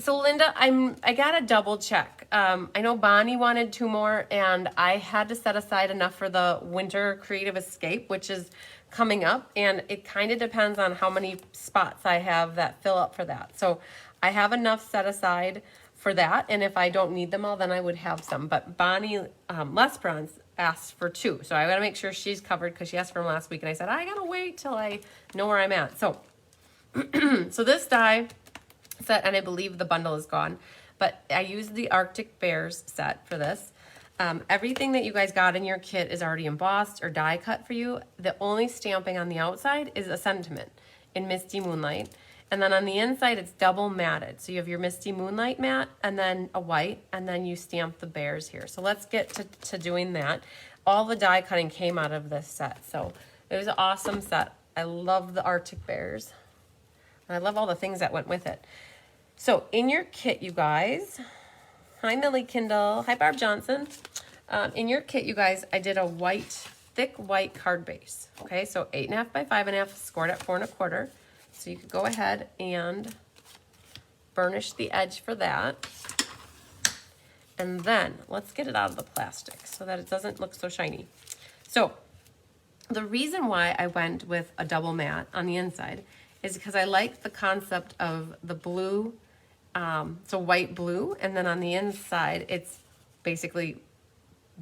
Linda, I gotta double check. I know Bonnie wanted 2 more, and I had to set aside enough for the Winter Creative Escape, which is coming up, and it kind of depends on how many spots I have that fill up for that. So I have enough set aside for that. And if I don't need them all, then I would have some. But Bonnie Lesperance asked for 2. So I got to make sure she's covered because she asked for them last week. And I said, I got to wait till I know where I'm at. So, so this die set, and I believe the bundle is gone, but I used the Arctic Bears set for this. Everything that you guys got in your kit is already embossed or die cut for you. The only stamping on the outside is a sentiment in Misty Moonlight. And then on the inside, it's double matted. So you have your Misty Moonlight matte and then a white, and then you stamp the bears here. So let's get to doing that. All the die cutting came out of this set. So it was an awesome set. I love the Arctic Bears. And I love all the things that went with it. So in your kit, you guys, hi Millie Kindle, hi Barb Johnson. In your kit, you guys, I did a thick white card base. Okay, so 8.5 by 5.5, scored at 4 1/4. So you could go ahead and burnish the edge for that. And then let's get it out of the plastic so that it doesn't look so shiny. So the reason why I went with a double matte on the inside is because I like the concept of the blue, so white blue, and then on the inside it's basically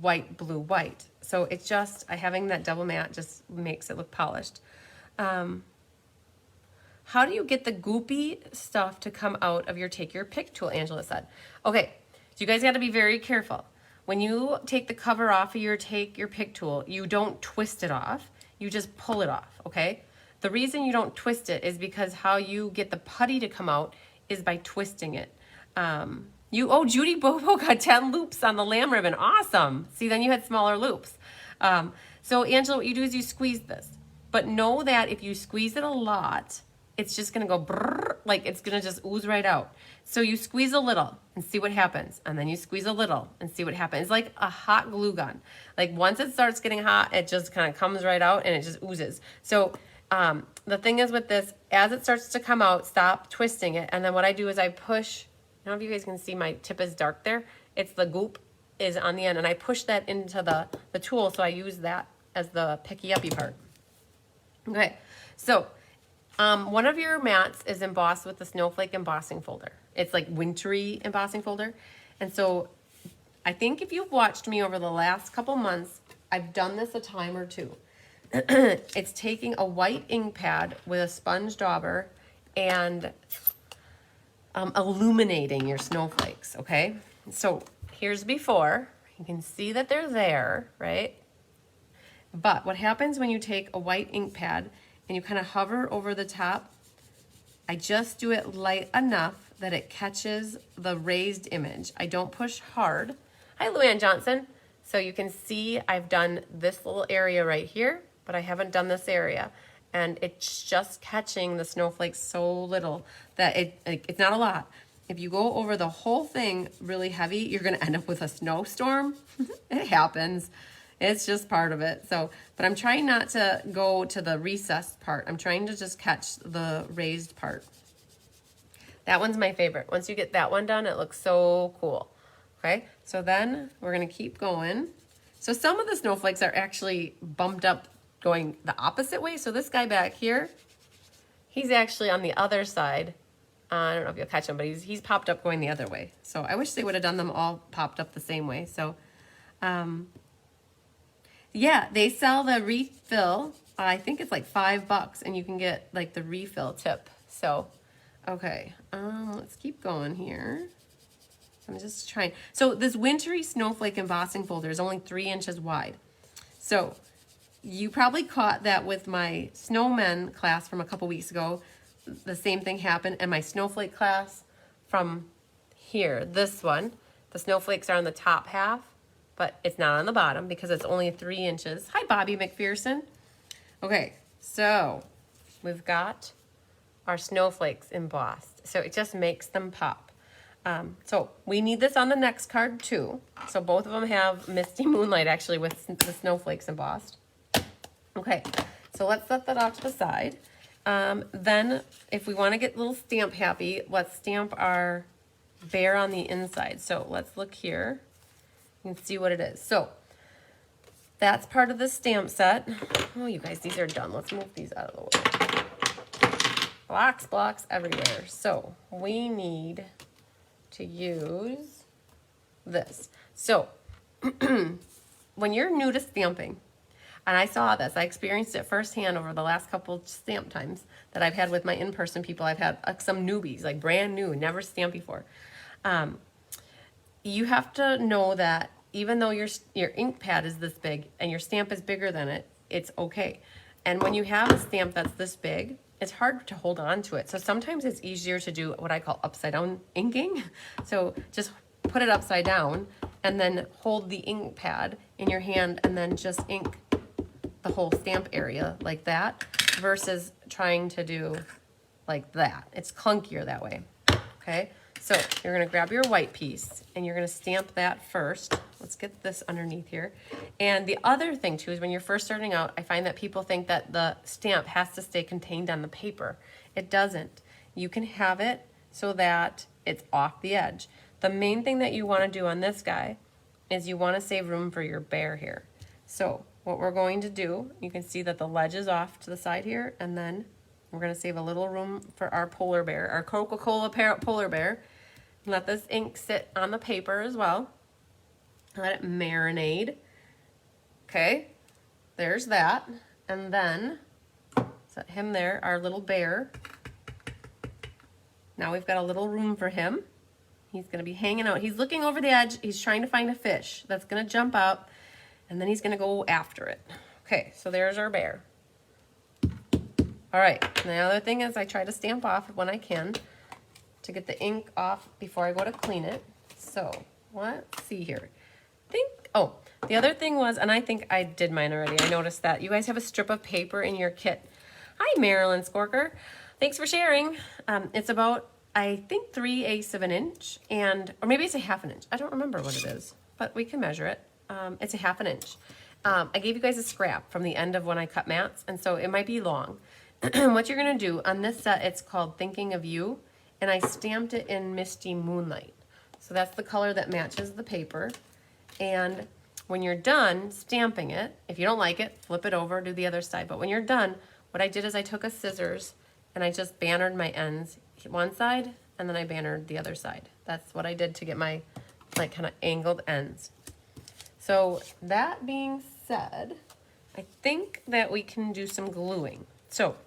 white blue white. So it's just having that double matte just makes it look polished. How do you get the goopy stuff to come out of your take your pick tool, Angela said. Okay, so you guys got to be very careful. When you take the cover off of your take your pick tool, you don't twist it off. You just pull it off, okay? The reason you don't twist it is because how you get the putty to come out is by twisting it. Judy Bobo got 10 loops on the lamb ribbon. Awesome. See, then you had smaller loops. So Angela, what you do is you squeeze this. But know that if you squeeze it a lot, it's just going to go brrr, like it's going to just ooze right out. So you squeeze a little and see what happens. And then you squeeze a little and see what happens. It's like a hot glue gun. Like once it starts getting hot, it just kind of comes right out and it just oozes. So the thing is with this, as it starts to come out, stop twisting it. And then what I do is I push, I don't know if you guys can see my tip is dark there. It's the goop is on the end. And I push that into the tool. So I use that as the picky-uppy part. Okay, so one of your mats is embossed with the Snowflake embossing folder. It's like wintry embossing folder. And so I think if you've watched me over the last couple months, I've done this a time or two. It's taking a white ink pad with a sponge dauber and illuminating your snowflakes, okay? So here's before. You can see that they're there, right? But what happens when you take a white ink pad and you kind of hover over the top, I just do it light enough that it catches the raised image. I don't push hard. Hi, Luann Johnson. So you can see I've done this little area right here, but I haven't done this area. And it's just catching the snowflakes so little that it's not a lot. If you go over the whole thing really heavy, you're gonna end up with a snowstorm. It happens. It's just part of it. So, but I'm trying not to go to the recessed part. I'm trying to just catch the raised part. That one's my favorite. Once you get that one done, it looks so cool. Okay, so then we're gonna keep going. So some of the snowflakes are actually bumped up going the opposite way. So this guy back here, he's actually on the other side. I don't know if you'll catch him, but he's popped up going the other way. So I wish they would have done them all popped up the same way. So, yeah, they sell the refill. I think it's like $5 and you can get like the refill tip. So, okay, let's keep going here. I'm just trying. So this wintry snowflake embossing folder is only 3 inches wide. So you probably caught that with my snowmen class from a couple weeks ago. The same thing happened. And my snowflake class from here, this one, the snowflakes are on the top half, but it's not on the bottom because it's only 3 inches. Hi, Bobby McPherson. Okay, so we've got our snowflakes embossed. So it just makes them pop. So we need this on the next card too. So both of them have Misty Moonlight actually with the snowflakes embossed. Okay, so let's set that off to the side. Then if we want to get a little stamp happy, let's stamp our bear on the inside. So let's look here. You can see what it is. So that's part of the stamp set. Oh, you guys, these are done. Let's move these out of the way. Blocks everywhere. So we need to use this. So when you're new to stamping, and I saw this, I experienced it firsthand over the last couple stamp times that I've had with my in-person people. I've had some newbies, like brand new, never stamped before. You have to know that even though your ink pad is this big and your stamp is bigger than it, it's okay. And when you have a stamp that's this big, it's hard to hold on to it. So sometimes it's easier to do what I call upside down inking. So just put it upside down and then hold the ink pad in your hand and then just ink the whole stamp area like that versus trying to do like that. It's clunkier that way, okay? So you're gonna grab your white piece and you're gonna stamp that first. Let's get this underneath here. And the other thing too is when you're first starting out, I find that people think that the stamp has to stay contained on the paper. It doesn't. You can have it so that it's off the edge. The main thing that you wanna do on this guy is you wanna save room for your bear here. So what we're going to do, you can see that the ledge is off to the side here, and then we're gonna save a little room for our polar bear, our Coca-Cola polar bear. Let this ink sit on the paper as well. Let it marinate. Okay, there's that. And then set him there, our little bear. Now we've got a little room for him. He's gonna be hanging out. He's looking over the edge. He's trying to find a fish that's gonna jump up, and then he's gonna go after it. Okay, so there's our bear. All right, and the other thing is I try to stamp off when I can to get the ink off before I go to clean it. So let's see here. Oh, the other thing was, and I think I did mine already, I noticed that you guys have a strip of paper in your kit. Hi, Marilyn Skorker. Thanks for sharing. It's about, I think, 3/8 of an inch, or maybe it's a 1/2 inch. I don't remember what it is, but we can measure it. It's a 1/2 inch. I gave you guys a scrap from the end of when I cut mats, and so it might be long. What you're gonna do on this set, it's called Thinking of You, and I stamped it in Misty Moonlight. So that's the color that matches the paper. And when you're done stamping it, if you don't like it, flip it over, do the other side. But when you're done, what I did is I took a scissors and I just bannered my ends one side, and then I bannered the other side. That's what I did to get my like kind of angled ends. So that being said, I think that we can do some gluing. So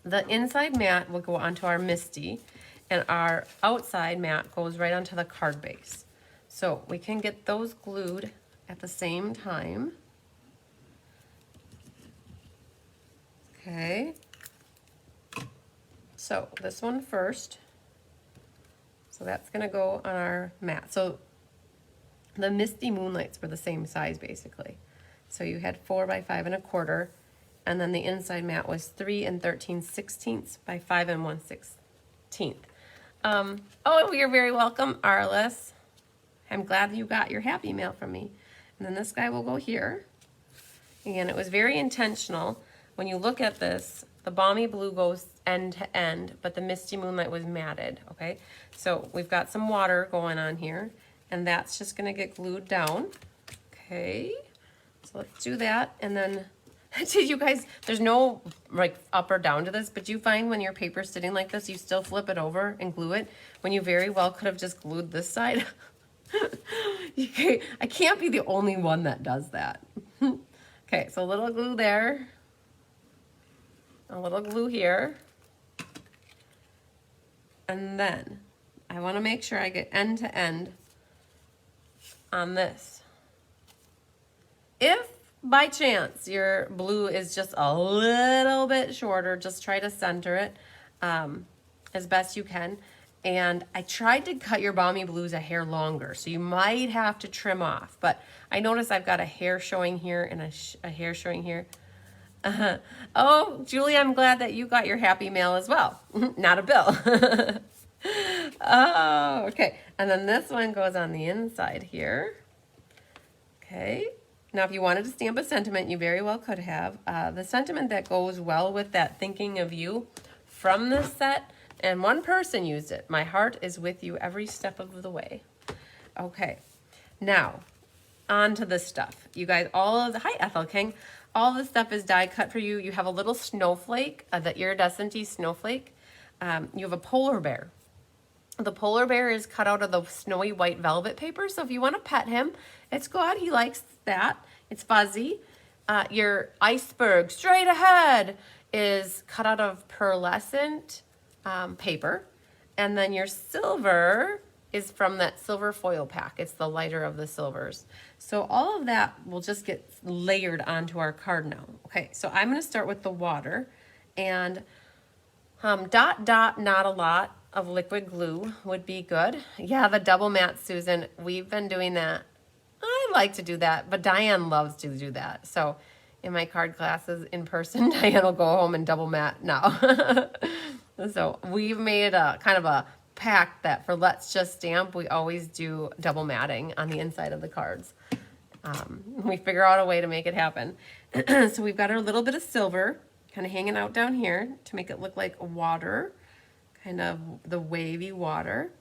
the inside mat will go onto our Misty, and our outside mat goes right onto the card base. So we can get those glued at the same time. Okay. So this one first. So that's gonna go on our mat. So the Misty Moonlights were the same size basically. So you had 4 by 5 1/4, and then the inside mat was 3 13/16 by 5 1/16. Oh, you're very welcome, Arliss. I'm glad you got your happy mail from me. And then this guy will go here. Again, it was very intentional. When you look at this, the Balmy Blue goes end to end, but the Misty Moonlight was matted, okay? So we've got some water going on here, and that's just gonna get glued down, okay? So let's do that, and then, did you guys, there's no like up or down to this, but you find when your paper's sitting like this, you still flip it over and glue it, when you very well could have just glued this side. I can't be the only one that does that. Okay, so a little glue there, a little glue here, and then I want to make sure I get end to end on this. If by chance your blue is just a little bit shorter, just try to center it as best you can. And I tried to cut your Balmy Blues a hair longer, so you might have to trim off. But I notice I've got a hair showing here and a hair showing here. Oh, Julie, I'm glad that you got your happy mail as well. Not a bill. Oh, okay. And then this one goes on the inside here. Okay. Now, if you wanted to stamp a sentiment, you very well could have. The sentiment that goes well with that Thinking of You from this set, and one person used it. My heart is with you every step of the way. Okay, now on to this stuff. You guys, hi Ethel King. All this stuff is die cut for you. You have a little snowflake, the iridescent snowflake. You have a polar bear. The polar bear is cut out of the snowy white velvet paper, so if you want to pet him, it's good. He likes that. It's fuzzy. Your iceberg straight ahead is cut out of pearlescent paper. And then your silver is from that silver foil pack. It's the lighter of the silvers. So all of that will just get layered onto our card now. Okay, so I'm going to start with the water. And dot, not a lot of liquid glue would be good. Yeah, the double matte, Susan. We've been doing that. I like to do that, but Diane loves to do that. So in my card classes in person, Diane will go home and double matte now. So we've made a kind of a pact that for Let's Just Stamp, we always do double matting on the inside of the cards. We figure out a way to make it happen. So we've got our little bit of silver kind of hanging out down here to make it look like water, kind of the wavy water.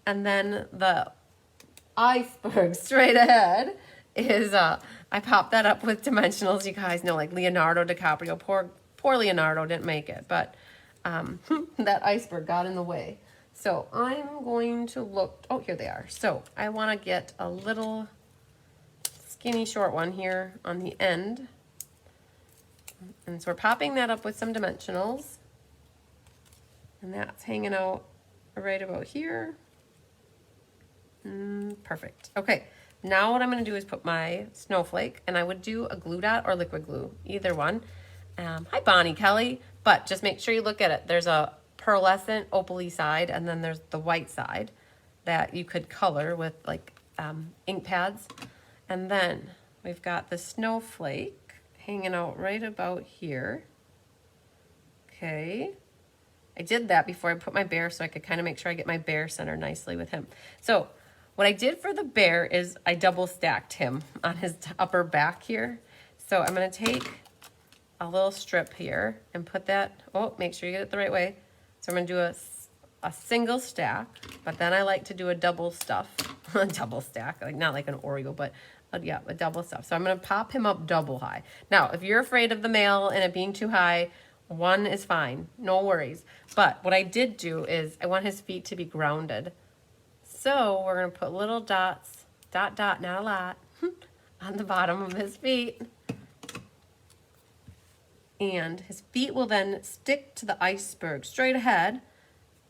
And then the iceberg straight ahead is, I popped that up with dimensionals. You guys know, like Leonardo DiCaprio. Poor Leonardo didn't make it, but that iceberg got in the way. So I'm going to look, oh, here they are. So I want to get a little skinny short one here on the end. And so we're popping that up with some dimensionals. And that's hanging out right about here. Perfect. Okay, now what I'm going to do is put my snowflake, and I would do a glue dot or liquid glue, either one. Hi, Bonnie Kelly. But just make sure you look at it. There's a pearlescent opaly side, and then there's the white side that you could color with like ink pads. And then we've got the snowflake hanging out right about here. Okay. I did that before I put my bear so I could kind of make sure I get my bear centered nicely with him. So what I did for the bear is I double stacked him on his upper back here. So I'm going to take a little strip here and put that, oh, make sure you get it the right way. So I'm going to do a single stack, but then I like to do a double stuff, a double stack, like not like an Oreo, but yeah, a double stuff. So I'm going to pop him up double high. Now, if you're afraid of the male and it being too high, one is fine, no worries. But what I did do is I want his feet to be grounded. So we're going to put little dots, dot, not a lot, on the bottom of his feet. And his feet will then stick to the iceberg straight ahead.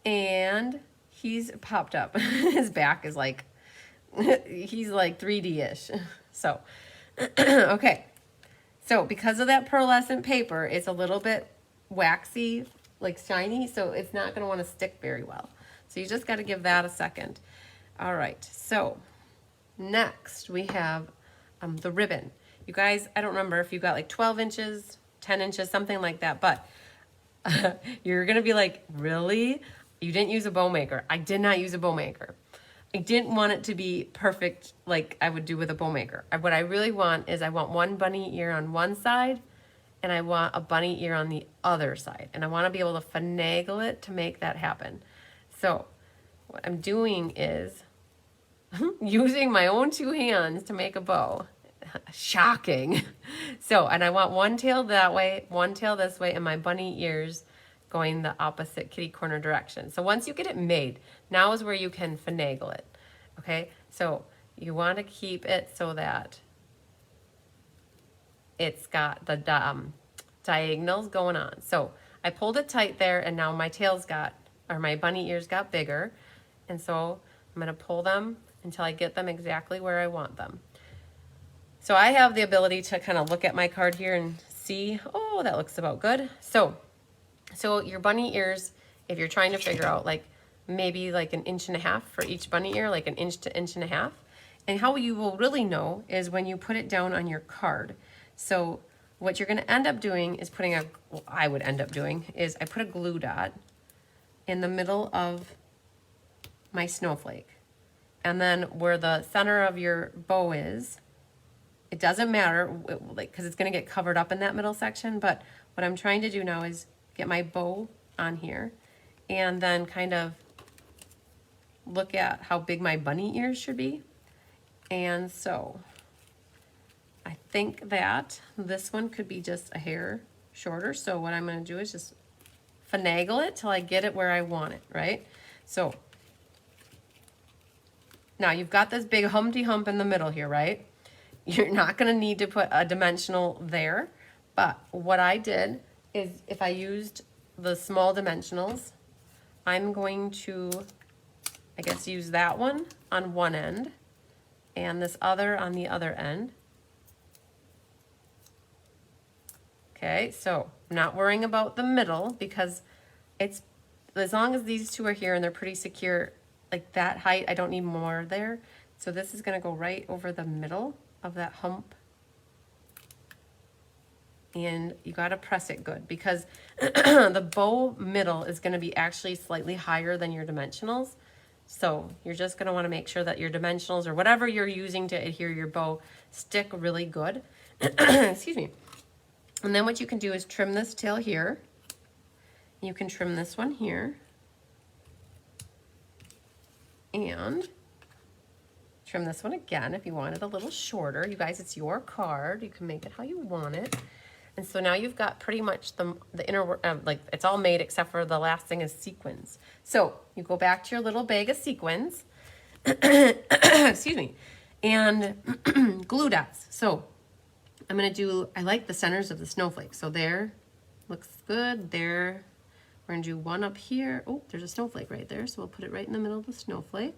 And he's popped up. His back is like, he's like 3D-ish. So, okay. So because of that pearlescent paper, it's a little bit waxy, like shiny, so it's not going to want to stick very well. So you just got to give that a second. All right, so next we have the ribbon. You guys, I don't remember if you got like 12 inches, 10 inches, something like that, but you're going to be like, really? You didn't use a bow maker? I did not use a bow maker. I didn't want it to be perfect like I would do with a bow maker. What I really want is I want one bunny ear on one side and I want a bunny ear on the other side. And I want to be able to finagle it to make that happen. So what I'm doing is using my own two hands to make a bow. Shocking. So, and I want one tail that way, one tail this way, and my bunny ears going the opposite kitty corner direction. So once you get it made, now is where you can finagle it. Okay, so you want to keep it so that it's got the diagonals going on. So I pulled it tight there, and now my tails got, or my bunny ears got bigger. And so I'm going to pull them until I get them exactly where I want them. So I have the ability to kind of look at my card here and see, oh, that looks about good. So your bunny ears, if you're trying to figure out like maybe like 1.5 inches for each bunny ear, like 1 inch to 1.5 inches. And how you will really know is when you put it down on your card. So what you're going to end up doing is I would end up doing is I put a glue dot in the middle of my snowflake. And then where the center of your bow is, it doesn't matter, like, because it's going to get covered up in that middle section. But what I'm trying to do now is get my bow on here and then kind of look at how big my bunny ears should be. And so I think that this one could be just a hair shorter. So what I'm going to do is just finagle it till I get it where I want it, right? So Now you've got this big Humpty Hump in the middle here, right? You're not gonna need to put a dimensional there, but what I did is if I used the small dimensionals, I'm going to, I guess, use that one on one end and this other on the other end. Okay, so I'm not worrying about the middle because it's, as long as these two are here and they're pretty secure, like that height, I don't need more there. So this is gonna go right over the middle of that hump. And you gotta press it good because the bow middle is gonna be actually slightly higher than your dimensionals. So you're just gonna wanna make sure that your dimensionals or whatever you're using to adhere your bow stick really good. Excuse me. And then what you can do is trim this tail here. You can trim this one here. And trim this one again if you want it a little shorter. You guys, it's your card. You can make it how you want it. And so now you've got pretty much the inner, like it's all made except for the last thing is sequins. So you go back to your little bag of sequins, excuse me, and glue dots. So I'm gonna do, I like the centers of the snowflake. So there, looks good, there. We're gonna do one up here. Oh, there's a snowflake right there. So we'll put it right in the middle of the snowflake.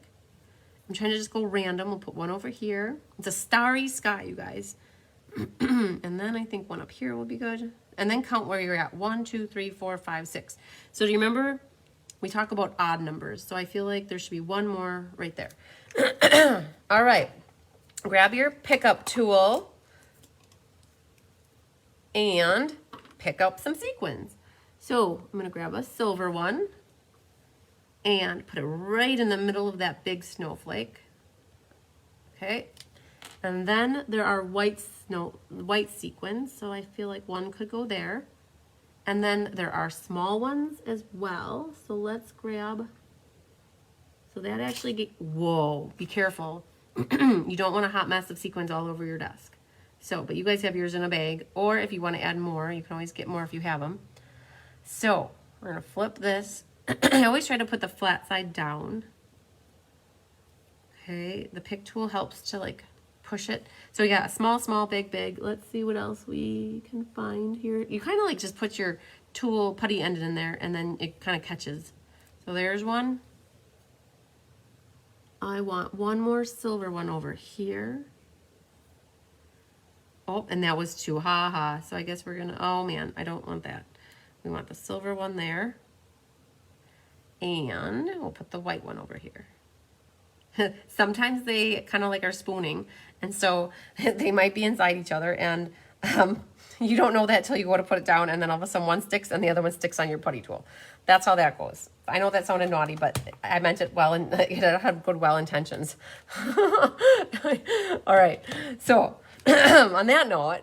I'm trying to just go random. We'll put one over here. It's a starry sky, you guys. And then I think one up here will be good. And then count where you're at. 1, 2, 3, 4, 5, 6. So do you remember we talk about odd numbers? So I feel like there should be one more right there. All right. Grab your pickup tool and pick up some sequins. So I'm gonna grab a silver one and put it right in the middle of that big snowflake. Okay, and then there are white sequins, so I feel like one could go there. And then there are small ones as well, so let's grab, so that actually whoa, be careful. You don't want a hot mess of sequins all over your desk. So, but you guys have yours in a bag, or if you want to add more, you can always get more if you have them. So we're gonna flip this. I always try to put the flat side down. Okay, the pick tool helps to like push it. So we got a small, small, big, big. Let's see what else we can find here. You kind of like just put your tool putty end in there and then it kind of catches. So there's one. I want one more silver one over here. Oh, and that was two, ha. So I guess we're gonna, oh man, I don't want that. We want the silver one there. And we'll put the white one over here. Sometimes they kind of like are spooning, and so they might be inside each other, and you don't know that till you go to put it down, and then all of a sudden one sticks and the other one sticks on your putty tool. That's how that goes. I know that sounded naughty, but I meant it well, and it had good well intentions. All right, so on that note,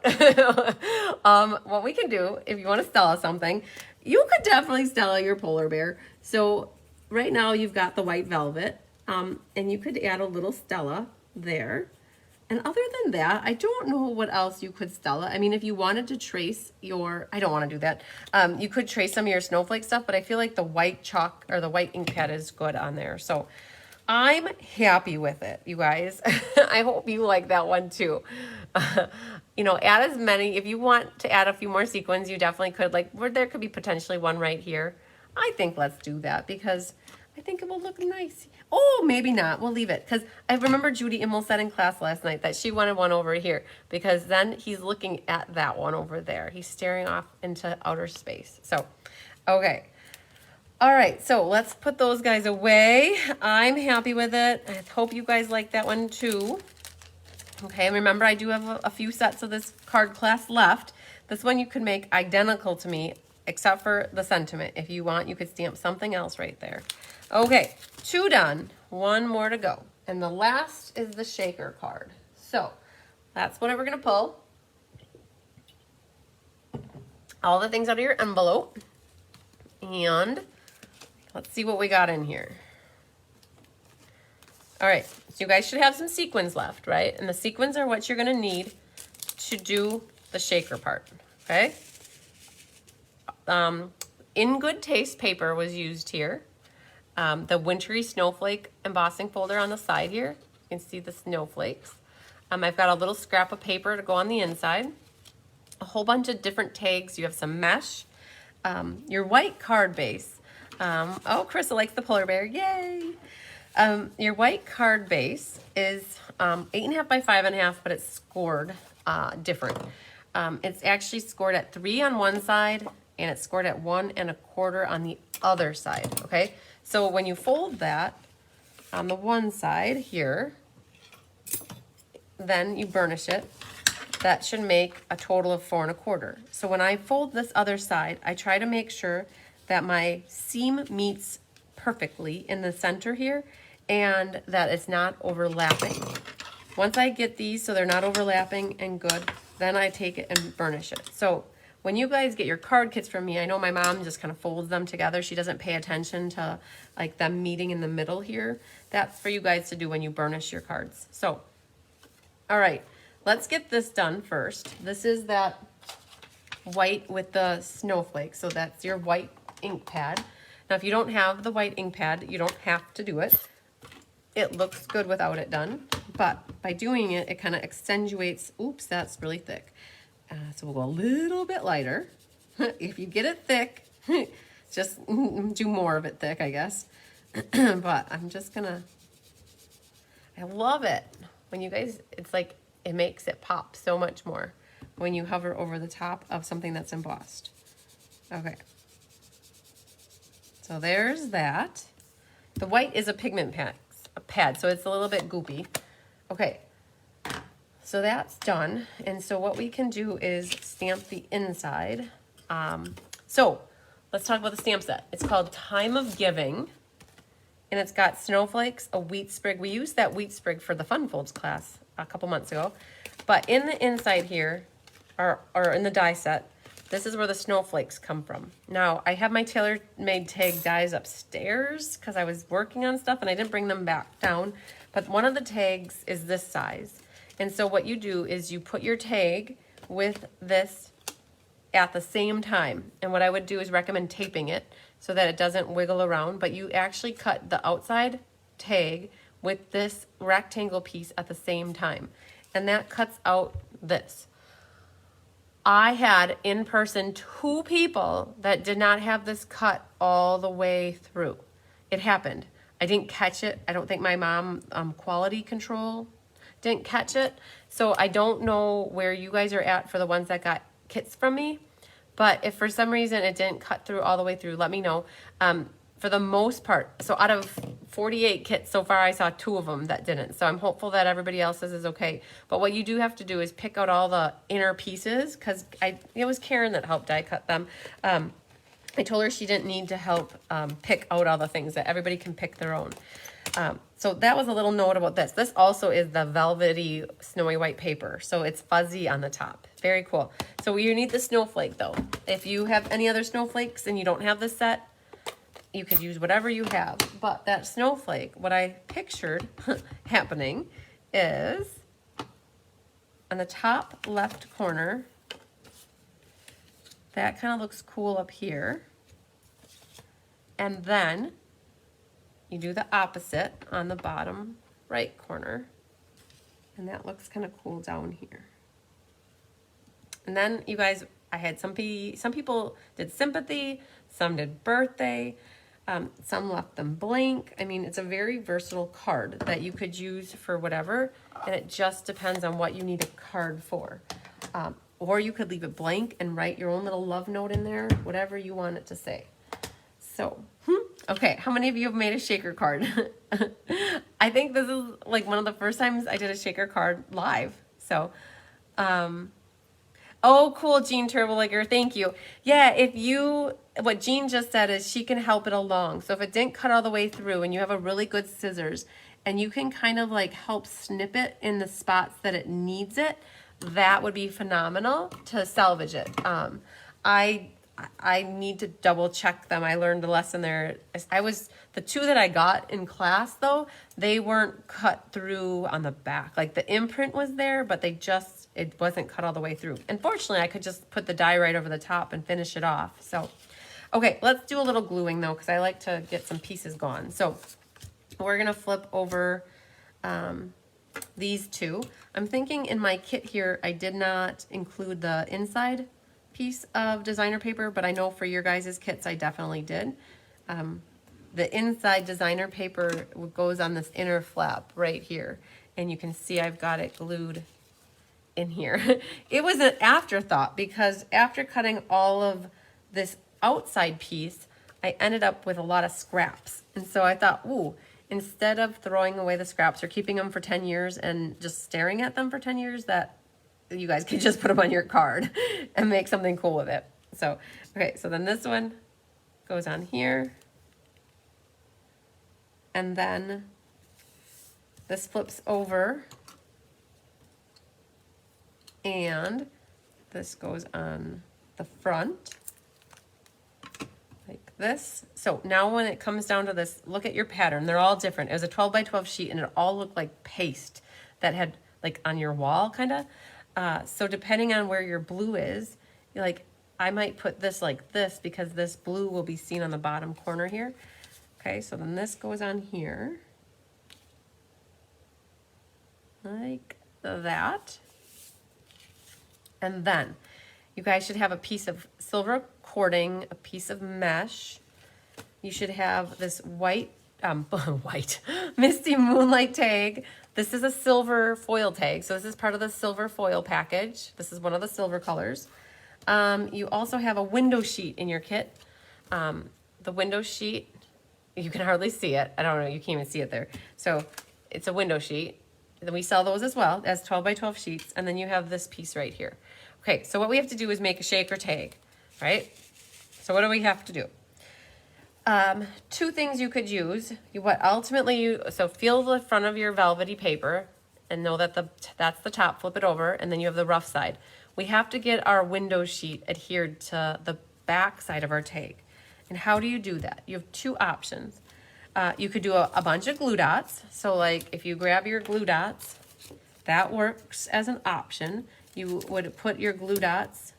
what we can do, if you want to Stella something, you could definitely Stella your polar bear. So right now you've got the white velvet, and you could add a little Stella there. And other than that, I don't know what else you could Stella. I mean, if you wanted to trace your, I don't want to do that. You could trace some of your snowflake stuff, but I feel like the white chalk or the white ink pad is good on there. So I'm happy with it, you guys. I hope you like that one too. You know, add as many, if you want to add a few more sequins, you definitely could, like where there could be potentially one right here. I think let's do that because I think it will look nice. Oh, maybe not. We'll leave it because I remember Judy Immel said in class last night that she wanted one over here because then he's looking at that one over there. He's staring off into outer space. So, okay. All right, so let's put those guys away. I'm happy with it. I hope you guys like that one too. Okay, and remember I do have a few sets of this card class left. This one you can make identical to me except for the sentiment. If you want, you could stamp something else right there. Okay, 2 done, 1 more to go. And the last is the shaker card. So that's what we're gonna pull. All the things out of your envelope. And let's see what we got in here. All right, so you guys should have some sequins left, right? And the sequins are what you're gonna need to do the shaker part, okay? In Good Taste paper was used here. The Wintry Snowflake embossing folder on the side here. You can see the snowflakes. I've got a little scrap of paper to go on the inside, a whole bunch of different tags. You have some mesh, your white card base. Oh, Krista likes the polar bear, yay! Your white card base is 8.5 by 5.5, but it's scored different. It's actually scored at 3 on one side, and it's scored at 1 1/4 on the other side, okay? So when you fold that on the one side here, then you burnish it. That should make a total of 4 1/4. So when I fold this other side, I try to make sure that my seam meets perfectly in the center here and that it's not overlapping. Once I get these so they're not overlapping and good, then I take it and burnish it. So when you guys get your card kits from me, I know my mom just kind of folds them together. She doesn't pay attention to like them meeting in the middle here. That's for you guys to do when you burnish your cards. So, all right, let's get this done first. This is that white with the snowflakes. So that's your white ink pad. Now, if you don't have the white ink pad, you don't have to do it. It looks good without it done, but by doing it, it kind of accentuates. Oops, that's really thick. So we'll go a little bit lighter. If you get it thick, just do more of it thick, I guess. But I'm just gonna, I love it. When you guys, it's like, it makes it pop so much more when you hover over the top of something that's embossed. Okay. So there's that. The white is a pigment pad, so it's a little bit goopy. Okay, so that's done. And so what we can do is stamp the inside. So let's talk about the stamp set. It's called Time of Giving, and it's got snowflakes, a wheat sprig. We used that wheat sprig for the Fun Folds class a couple months ago. But in the inside here, or in the die set, this is where the snowflakes come from. Now, I have my tailor-made tag dies upstairs because I was working on stuff and I didn't bring them back down. But one of the tags is this size. And so what you do is you put your tag with this at the same time. And what I would do is recommend taping it so that it doesn't wiggle around. But you actually cut the outside tag with this rectangle piece at the same time. And that cuts out this. I had in person 2 people that did not have this cut all the way through. It happened. I didn't catch it. I don't think my mom, quality control, didn't catch it. So I don't know where you guys are at for the ones that got kits from me. But if for some reason it didn't cut through all the way through, let me know. For the most part, so out of 48 kits so far, I saw 2 of them that didn't. So I'm hopeful that everybody else's is okay. But what you do have to do is pick out all the inner pieces, because it was Karen that helped die cut them. I told her she didn't need to help pick out all the things, that everybody can pick their own. So that was a little note about this. This also is the velvety snowy white paper. So it's fuzzy on the top. Very cool. So you need the snowflake though. If you have any other snowflakes and you don't have this set, you could use whatever you have. But that snowflake, what I pictured happening is on the top left corner, that kind of looks cool up here. And then you do the opposite on the bottom right corner. And that looks kind of cool down here. And then you guys, I had some people did sympathy, some did birthday, some left them blank. I mean, it's a very versatile card that you could use for whatever, and it just depends on what you need a card for. Or you could leave it blank and write your own little love note in there, whatever you want it to say. So, okay, how many of you have made a shaker card? I think this is like one of the first times I did a shaker card live. So, oh, cool, Jean Turboligger, thank you. Yeah, what Jean just said is she can help it along. So if it didn't cut all the way through and you have a really good scissors and you can kind of like help snip it in the spots that it needs it, that would be phenomenal to salvage it. I need to double check them. I learned a lesson there. The 2 that I got in class though, they weren't cut through on the back. Like the imprint was there, but it wasn't cut all the way through. Unfortunately, I could just put the die right over the top and finish it off. So, okay, let's do a little gluing though, because I like to get some pieces gone. So we're gonna flip over these two. I'm thinking in my kit here, I did not include the inside piece of designer paper, but I know for your guys' kits, I definitely did. The inside designer paper goes on this inner flap right here. And you can see I've got it glued in here. It was an afterthought because after cutting all of this outside piece, I ended up with a lot of scraps. And so I thought, ooh, instead of throwing away the scraps or keeping them for 10 years and just staring at them for 10 years, that you guys could just put them on your card and make something cool with it. So, okay, so then this one goes on here. And then this flips over. And this goes on the front like this. So now when it comes down to this, look at your pattern. They're all different. It was a 12 by 12 sheet and it all looked like paste that had like on your wall kind of. So depending on where your blue is, like I might put this like this because this blue will be seen on the bottom corner here. Okay, so then this goes on here like that. And then you guys should have a piece of silver cording, a piece of mesh. You should have this white, Misty Moonlight tag. This is a silver foil tag. So this is part of the silver foil package. This is one of the silver colors. You also have a window sheet in your kit. The window sheet, you can hardly see it. I don't know, you can't even see it there. So it's a window sheet. Then we sell those as well as 12 by 12 sheets. And then you have this piece right here. Okay, so what we have to do is make a shaker tag, right? So what do we have to do? Two things you could use. So feel the front of your velvety paper and know that that's the top, flip it over, and then you have the rough side. We have to get our window sheet adhered to the back side of our tag. And how do you do that? You have two options. You could do a bunch of glue dots. So like if you grab your glue dots, that works as an option. You would put your glue dots.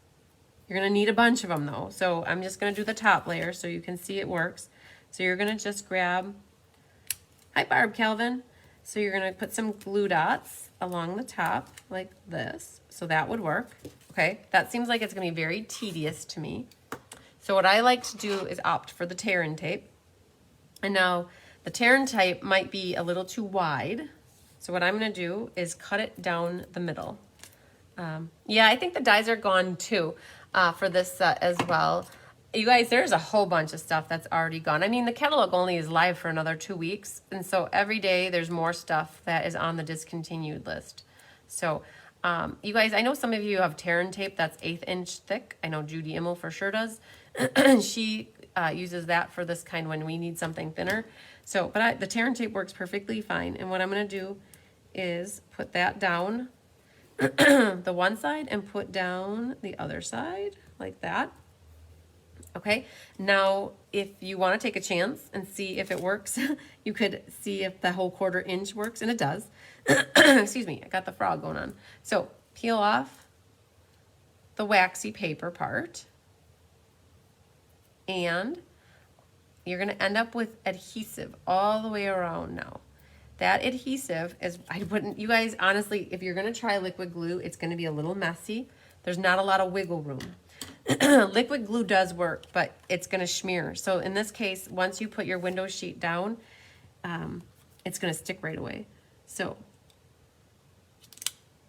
You're gonna need a bunch of them though. So I'm just gonna do the top layer so you can see it works. So you're gonna just grab, hi Barb Calvin. So you're gonna put some glue dots along the top like this. So that would work, okay? That seems like it's gonna be very tedious to me. So what I like to do is opt for the tear-in tape. And now the tear-in tape might be a little too wide. So what I'm gonna do is cut it down the middle. Yeah, I think the dies are gone too for this set as well. You guys, there's a whole bunch of stuff that's already gone. I mean, the catalog only is live for another 2 weeks. And so every day there's more stuff that is on the discontinued list. So you guys, I know some of you have tear-in tape that's 1/8 inch thick. I know Judy Immel for sure does. She uses that for this kind when we need something thinner. So, but the tear-in tape works perfectly fine. And what I'm gonna do is put that down the one side and put down the other side like that. Okay, now if you want to take a chance and see if it works, you could see if the whole 1/4 inch works, and it does. Excuse me, I got the frog going on. So peel off the waxy paper part, and you're going to end up with adhesive all the way around now. That adhesive is, you guys, honestly, if you're gonna try liquid glue, it's gonna be a little messy. There's not a lot of wiggle room. Liquid glue does work, but it's gonna smear. So in this case, once you put your window sheet down, it's gonna stick right away. So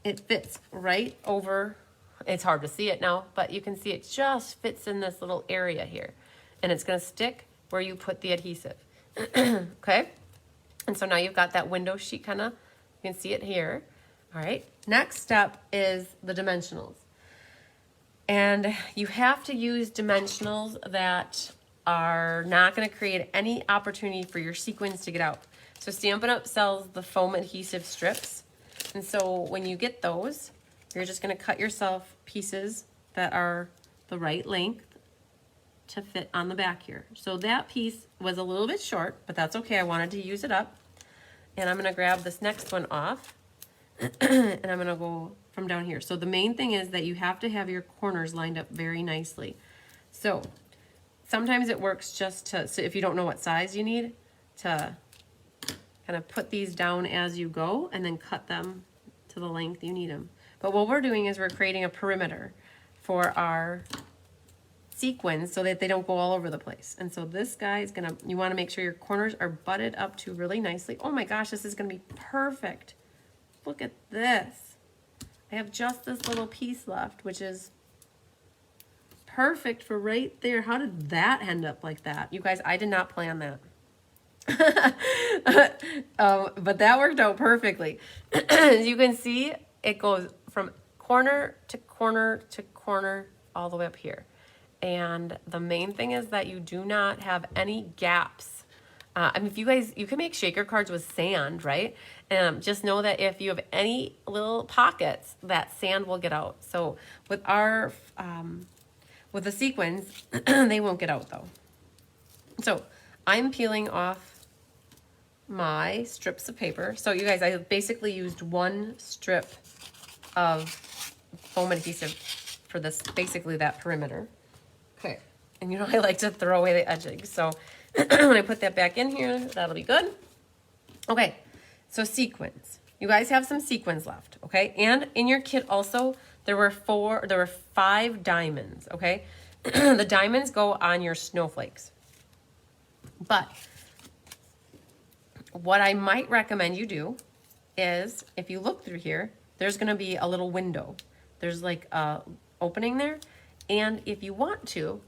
it fits right over, it's hard to see it now, but you can see it just fits in this little area here. And it's gonna stick where you put the adhesive, okay? And so now you've got that window sheet kind of, you can see it here. All right, next step is the dimensionals. And you have to use dimensionals that are not gonna create any opportunity for your sequins to get out. So Stampin' Up! Sells the foam adhesive strips. And so when you get those, you're just gonna cut yourself pieces that are the right length to fit on the back here. So that piece was a little bit short, but that's okay. I wanted to use it up. And I'm gonna grab this next one off and I'm gonna go from down here. So the main thing is that you have to have your corners lined up very nicely. So sometimes it works just to, so if you don't know what size you need, to kind kind of put these down as you go and then cut them to the length you need them. But what we're doing is we're creating a perimeter for our sequins so that they don't go all over the place. And so this guy is gonna, you wanna make sure your corners are butted up to really nicely. Oh my gosh, this is gonna be perfect. Look at this. I have just this little piece left, which is perfect for right there. How did that end up like that? You guys, I did not plan that. But that worked out perfectly. As you can see, it goes from corner to corner to corner all the way up here. And the main thing is that you do not have any gaps. I mean, if you guys, you can make shaker cards with sand, right? Just know that if you have any little pockets, that sand will get out. So with our, with the sequins, they won't get out though. So I'm peeling off my strips of paper. So you guys, I basically used one strip of foam adhesive for this, basically that perimeter. Okay, and you know I like to throw away the edging, so when I put that back in here, that'll be good. Okay, so sequins. You guys have some sequins left, okay? And in your kit also, there were 5 diamonds, okay? The diamonds go on your snowflakes. But what I might recommend you do is, if you look through here, there's gonna be a little window. There's like a opening there. And if you want to,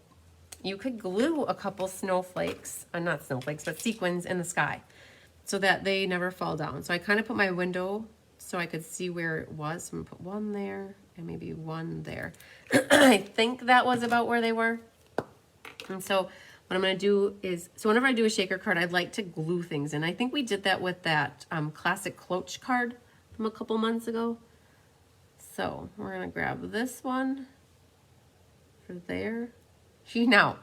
you could glue a couple snowflakes, not snowflakes, but sequins in the sky so that they never fall down. So I kind of put my window so I could see where it was. So I'm gonna put one there and maybe one there. I think that was about where they were. And so what I'm gonna do is, so whenever I do a shaker card, I'd like to glue things. And I think we did that with that classic Cloche card from a couple months ago. So we're gonna grab this one for there. Now,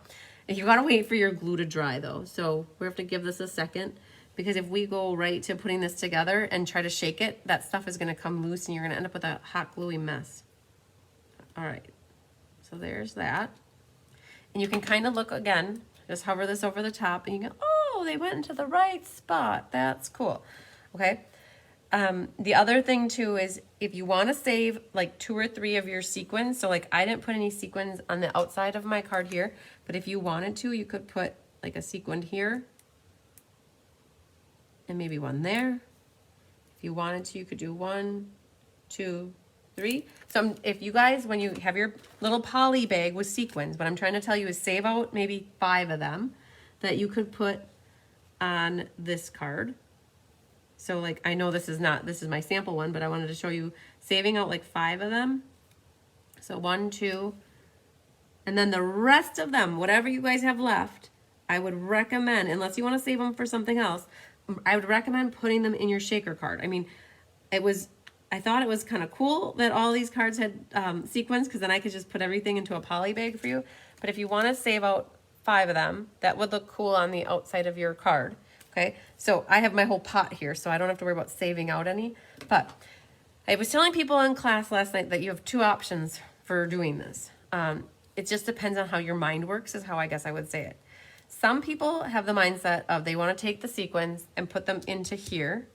you gotta wait for your glue to dry though. So we have to give this a second, because if we go right to putting this together and try to shake it, that stuff is gonna come loose and you're gonna end up with a hot gluey mess. All right, so there's that. And you can kind of look again, just hover this over the top and you go, oh, they went into the right spot. That's cool, okay? The other thing too is if you want to save like 2 or 3 of your sequins, so like I didn't put any sequins on the outside of my card here, but if you wanted to, you could put like a sequin here and maybe one there. If you wanted to, you could do 1, 2, 3. So if you guys, when you have your little poly bag with sequins, what I'm trying to tell you is save out maybe 5 of them that you could put on this card. So like, I know this is my sample one, but I wanted to show you saving out like 5 of them. So 1, 2, and then the rest of them, whatever you guys have left, I would recommend, unless you want to save them for something else, I would recommend putting them in your shaker card. I mean, I thought it was kind of cool that all these cards had sequins, because then I could just put everything into a poly bag for you. But if you want to save out 5 of them, that would look cool on the outside of your card. Okay, so I have my whole pot here, so I don't have to worry about saving out any. But I was telling people in class last night that you have 2 options for doing this. It just depends on how your mind works, is how I guess I would say it. Some people have the mindset of they want to take the sequins and put them into here,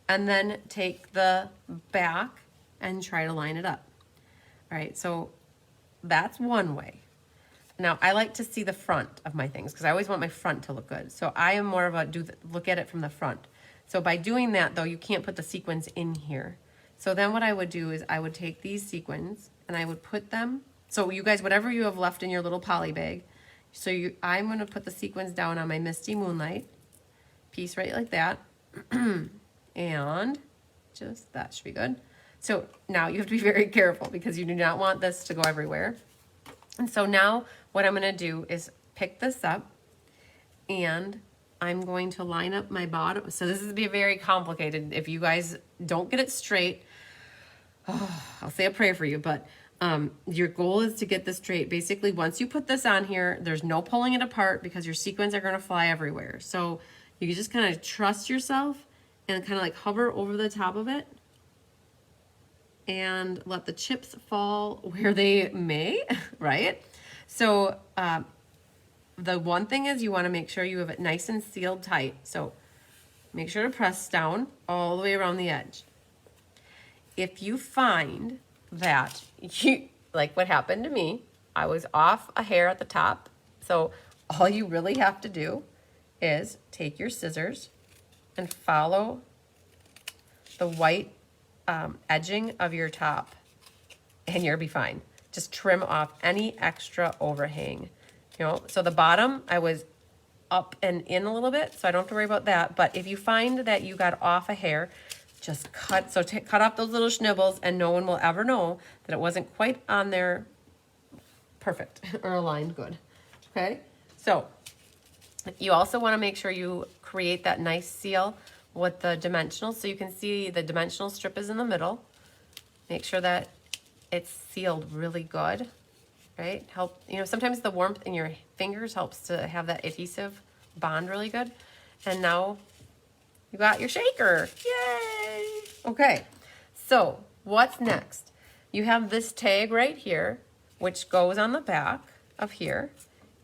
and then take the back and try to line it up. All right, so that's one way. Now, I like to see the front of my things because I always want my front to look good. So I am more of a look at it from the front. So by doing that, though, you can't put the sequins in here. So then what I would do is I would take these sequins and I would put them, so you guys, whatever you have left in your little poly bag, so I'm going to put the sequins down on my Misty Moonlight piece right like that. And just, that should be good. So now you have to be very careful because you do not want this to go everywhere. And so now what I'm going to do is pick this up and I'm going to line up my bottom. So this is going to be very complicated. If you guys don't get it straight, I'll say a prayer for you, but your goal is to get this straight. Basically, once you put this on here, there's no pulling it apart because your sequins are going to fly everywhere. So you can just kind of trust yourself and kind of like hover over the top of it and let the chips fall where they may, right? So the one thing is you want to make sure you have it nice and sealed tight. So make sure to press down all the way around the edge. If you find that you, like what happened to me, I was off a hair at the top. So all you really have to do is take your scissors and follow the white edging of your top, and you'll be fine. Just trim off any extra overhang. You know, so the bottom, I was up and in a little bit, so I don't have to worry about that. But if you find that you got off a hair, just cut, so cut off those little schnibbles, and no one will ever know that it wasn't quite on there perfect or aligned good. Okay, so you also want to make sure you create that nice seal with the dimensional, so you can see the dimensional strip is in the middle. Make sure that it's sealed really good, right? Help, you know, sometimes the warmth in your fingers helps to have that adhesive bond really good. And now you got your shaker. Yay! Okay, so what's next? You have this tag right here, which goes on the back of here.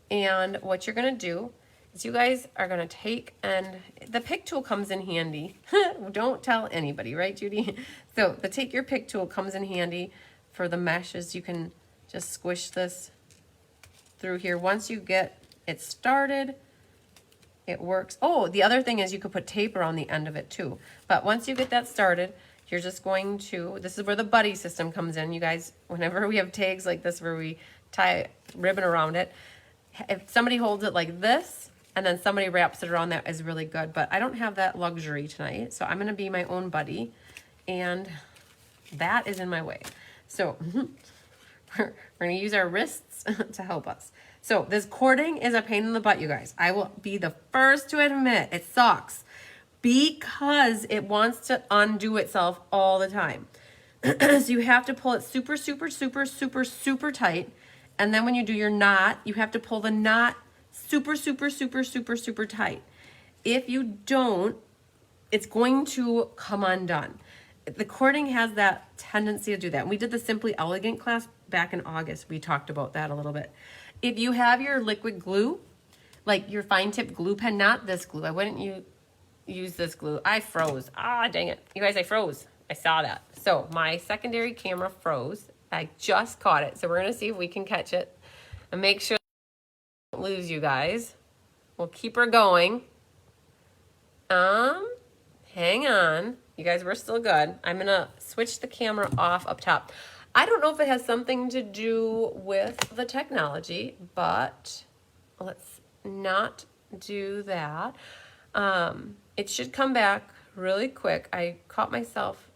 And what you're gonna do is you guys are gonna take, and the pick tool comes in handy. Don't tell anybody, right, Judy? So take your pick tool comes in handy for the meshes. You can just squish this through here. Once you get it started, it works. Oh, the other thing is you could put tape around the end of it too. But once you get that started, you're just going to, this is where the buddy system comes in. You guys, whenever we have tags like this where we tie ribbon around it, if somebody holds it like this and then somebody wraps it around, that is really good. But I don't have that luxury tonight, so I'm gonna be my own buddy, and that is in my way. So we're gonna use our wrists to help us. So this cording is a pain in the butt, you guys. I will be the first to admit it sucks because it wants to undo itself all the time. So you have to pull it super, super, super, super, super tight. And then when you do your knot, you have to pull the knot super, super, super, super, super tight. If you don't, it's going to come undone. The cording has that tendency to do that. And we did the Simply Elegant class back in August. We talked about that a little bit. If you have your liquid glue, like your fine tip glue pen, not this glue. I wouldn't use this glue. I froze. Ah, dang it. You guys, I froze. I saw that. So my secondary camera froze. I just caught it. So we're going to see if we can catch it and make sure we don't lose you guys. We'll keep her going. Hang on. You guys, we're still good. I'm going to switch the camera off up top. I don't know if it has something to do with the technology, but let's not do that. It should come back really quick. I caught myself,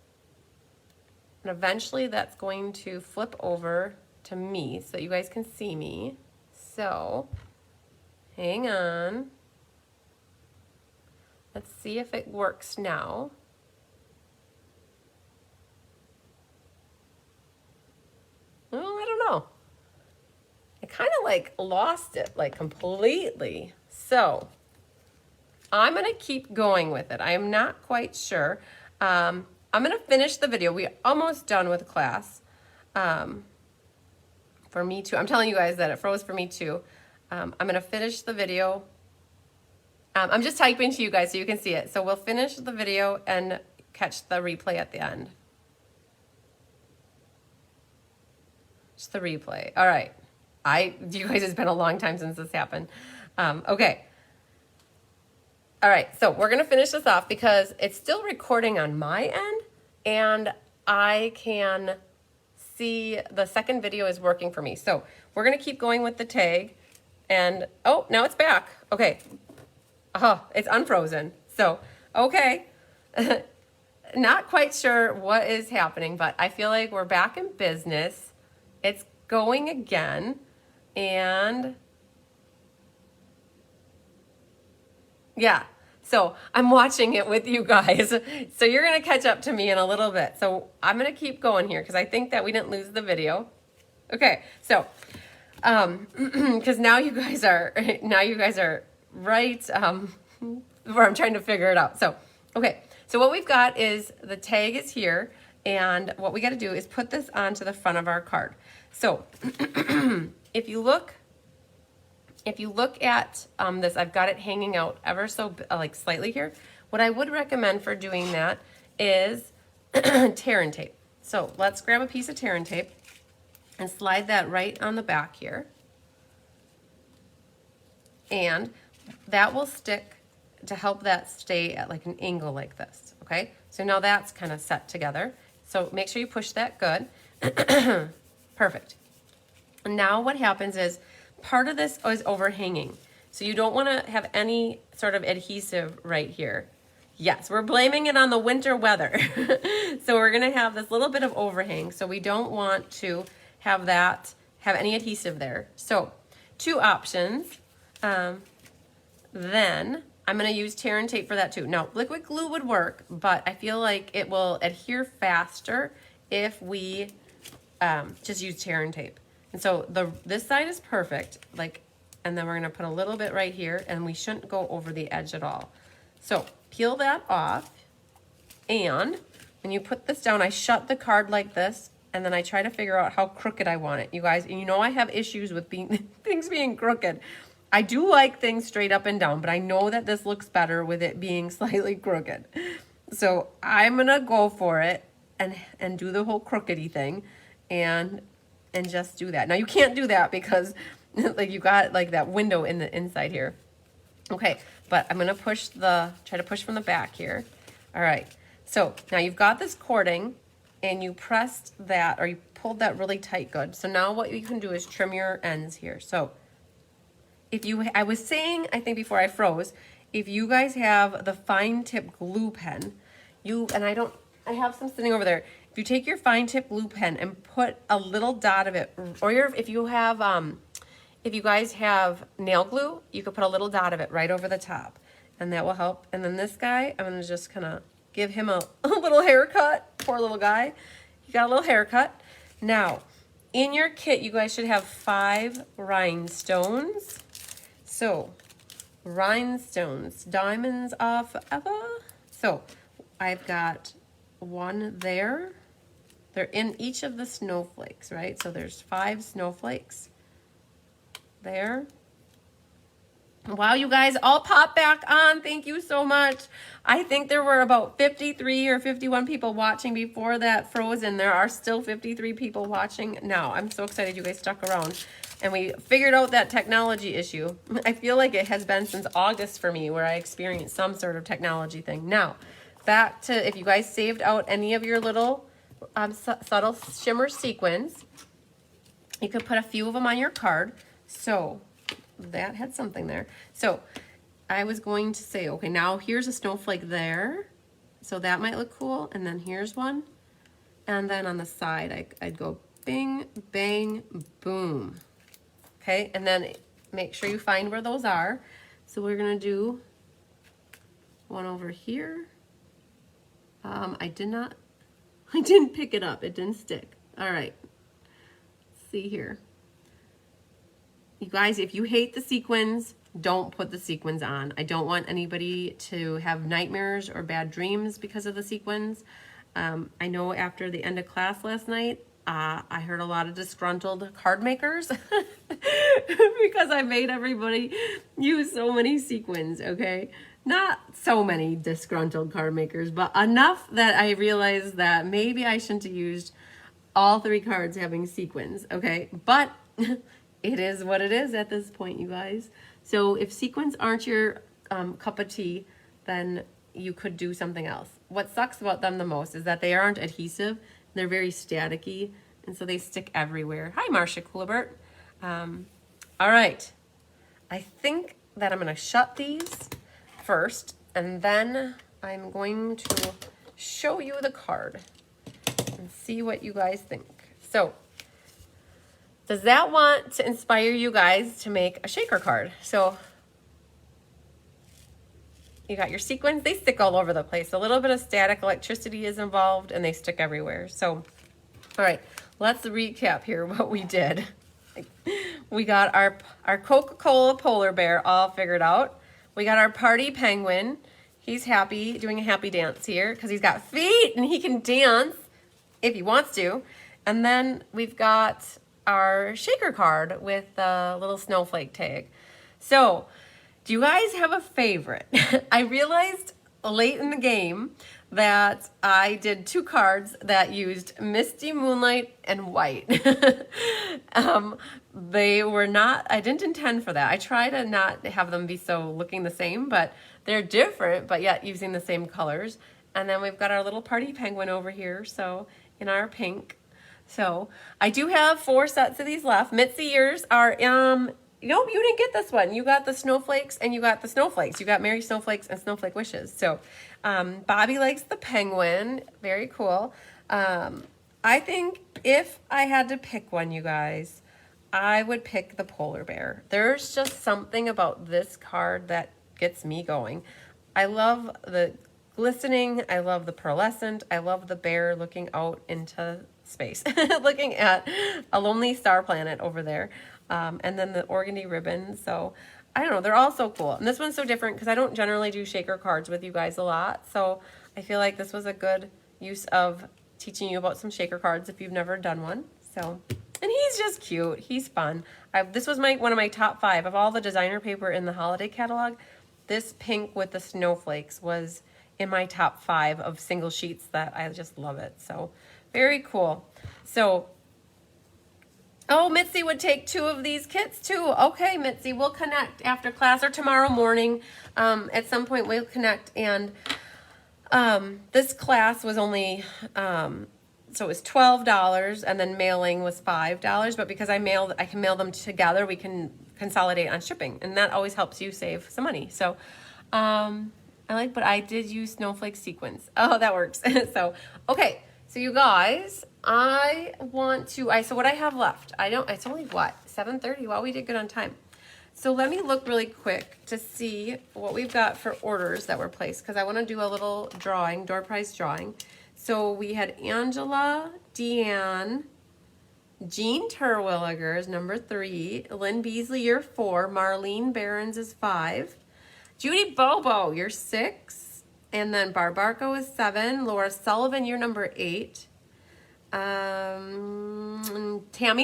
and eventually that's going to flip over to me so that you guys can see me. So hang on. Let's see if it works now. Oh, I don't know. I kind of like lost it like completely. So I'm going to keep going with it. I am not quite sure. I'm going to finish the video. We're almost done with class. For me too. I'm telling you guys that it froze for me too. I'm going to finish the video. I'm just typing to you guys so you can see it. So we'll finish the video and catch the replay at the end. Just the replay. All right. You guys, it's been a long time since this happened. Okay. All right. So we're going to finish this off because it's still recording on my end and I can see the second video is working for me. So we're going to keep going with the tag and, oh, now it's back. Okay. Oh, it's unfrozen. So, okay. Not quite sure what is happening, but I feel like we're back in business. It's going again, and yeah, so I'm watching it with you guys. So you're going to catch up to me in a little bit. So I'm going to keep going here because I think that we didn't lose the video. Okay, so because now you guys are right where I'm trying to figure it out. So, okay, so what we've got is the tag is here, and what we got to do is put this onto the front of our card. So if you look at this, I've got it hanging out ever so like slightly here. what I would recommend for doing that is tear and tape. So let's grab a piece of tear and tape and slide that right on the back here. And that will stick to help that stay at like an angle like this, okay? So now that's kind of set together. So make sure you push that good. Perfect. And now what happens is part of this is overhanging. So you don't want to have any sort of adhesive right here. Yes, we're blaming it on the winter weather. So we're going to have this little bit of overhang. So we don't want to have that, have any adhesive there. So 2 options. Then I'm going to use tear and tape for that too. Now, liquid glue would work, but I feel like it will adhere faster if we just use tear and tape. And so this side is perfect, like, and then we're going to put a little bit right here, and we shouldn't go over the edge at all. So peel that off, and when you put this down, I shut the card like this, and then I try to figure out how crooked I want it. You guys, you know I have issues with things being crooked. I do like things straight up and down, but I know that this looks better with it being slightly crooked. So I'm gonna go for it and do the whole crookedy thing and just do that. Now you can't do that because like you got like that window in the inside here. Okay, but I'm gonna try to push from the back here. All right, so now you've got this cording and you pressed that, or you pulled that really tight good. So now what you can do is trim your ends here. So I was saying, I think before I froze, if you guys have the fine tip glue pen, I have some sitting over there. If you take your fine tip glue pen and put a little dot of it, or if you guys have nail glue, you could put a little dot of it right over the top, and that will help. And then this guy, I'm gonna just kind of give him a little haircut. Poor little guy. He got a little haircut. Now, in your kit, you guys should have 5 rhinestones. So, rhinestones, diamonds are forever. So, I've got 1 there. They're in each of the snowflakes, right? So there's 5 snowflakes there. Wow, you guys all pop back on. Thank you so much. I think there were about 53 or 51 people watching before that froze, and there are still 53 people watching now. I'm so excited you guys stuck around and we figured out that technology issue. I feel like it has been since August for me where I experienced some sort of technology thing. Now, back to if you guys saved out any of your little subtle shimmer sequins, you could put a few of them on your card. So that had something there. So I was going to say, okay, now here's a snowflake there. So that might look cool. And then here's one. And then on the side, I'd go bing, bang, boom. Okay, and then make sure you find where those are. So we're gonna do one over here. I didn't pick it up. It didn't stick. All right, let's see here. You guys, if you hate the sequins, don't put the sequins on. I don't want anybody to have nightmares or bad dreams because of the sequins. I know after the end of class last night, I heard a lot of disgruntled card makers because I made everybody use so many sequins, okay? Not so many disgruntled card makers, but enough that I realized that maybe I shouldn't have used all 3 cards having sequins, okay? But it is what it is at this point, you guys. So if sequins aren't your cup of tea, then you could do something else. What sucks about them the most is that they aren't adhesive. They're very staticky, and so they stick everywhere. Hi, Marcia Coolibert. All right. I think that I'm going to shut these first, and then I'm going to show you the card and see what you guys think. So, does that want to inspire you guys to make a shaker card? So, you got your sequins. They stick all over the place. A little bit of static electricity is involved, and they stick everywhere. So, all right, let's recap here what we did. We got our Coca-Cola polar bear all figured out. We got our party penguin. He's happy, doing a happy dance here because he's got feet and he can dance if he wants to. And then we've got our shaker card with the little snowflake tag. So, do you guys have a favorite? I realized late in the game that I did 2 cards that used Misty, Moonlight, and White. They were not, I didn't intend for that. I try to not have them be so looking the same, but they're different, but yet using the same colors. And then we've got our little party penguin over here, so in our pink. So I do have 4 sets of these left. Mitzi, yours are, nope, you didn't get this one. You got the snowflakes and you got the snowflakes. You got Merry Snowflakes and Snowflake Wishes. So Bobby likes the penguin. Very cool. I think if I had to pick one, you guys, I would pick the polar bear. There's just something about this card that gets me going. I love the glistening. I love the pearlescent. I love the bear looking out into space, looking at a lonely star planet over there. And then the organdy ribbon. So I don't know, they're all so cool. And this one's so different because I don't generally do shaker cards with you guys a lot. So I feel like this was a good use of teaching you about some shaker cards if you've never done one. So, and he's just cute. He's fun. This was one of my top 5 of all the designer paper in the holiday catalog. This pink with the snowflakes was in my top 5 of single sheets that I just love it. So very cool. So, oh, Mitzi would take 2 of these kits too. Okay, Mitzi, we'll connect after class or tomorrow morning. At some point we'll connect. And this class was only, so it was $12 and then mailing was $5. But because I can mail them together, we can consolidate on shipping. And that always helps you save some money. So but I did use snowflake sequins. Oh, that works. So, okay. So you guys, so what I have left, it's only what, 7:30? Well, we did good on time. So let me look really quick to see what we've got for orders that were placed, because I want to do a little drawing, door prize drawing. So we had Angela, Deanne, Jean Terwilliger is number 3, Lynn Beasley, you're 4, Marlene Behrens is 5, Judy Bobo, you're 6, and then Barbarco is 7. Laura Sullivan, you're number 8. Tammy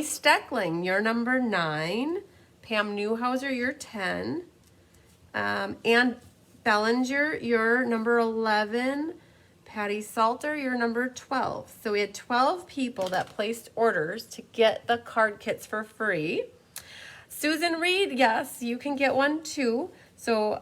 Steckling, you're number 9. Pam Newhauser, you're 10. Ann Bellinger, you're number 11. Patty Salter, you're number 12. So we had 12 people that placed orders to get the card kits for free. Susan Reed, yes, you can get one too. So,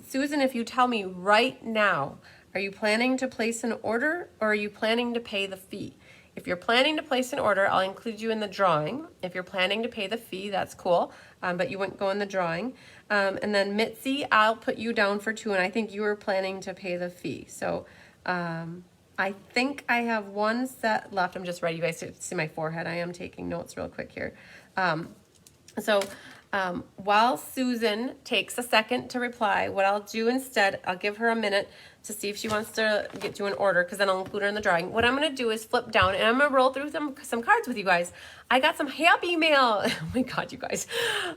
Susan, if you tell me right now, are you planning to place an order or are you planning to pay the fee? If you're planning to place an order, I'll include you in the drawing. If you're planning to pay the fee, that's cool, but you wouldn't go in the drawing. And then Mitzi, I'll put you down for 2, and I think you were planning to pay the fee. So, I think I have 1 set left. I'm just ready, you guys, to see my forehead. I am taking notes real quick here. While Susan takes a second to reply, what I'll do instead, I'll give her a minute to see if she wants to get you an order, because then I'll include her in the drawing. What I'm going to do is flip down, and I'm going to roll through some cards with you guys. I got some happy mail. Oh my God, you guys.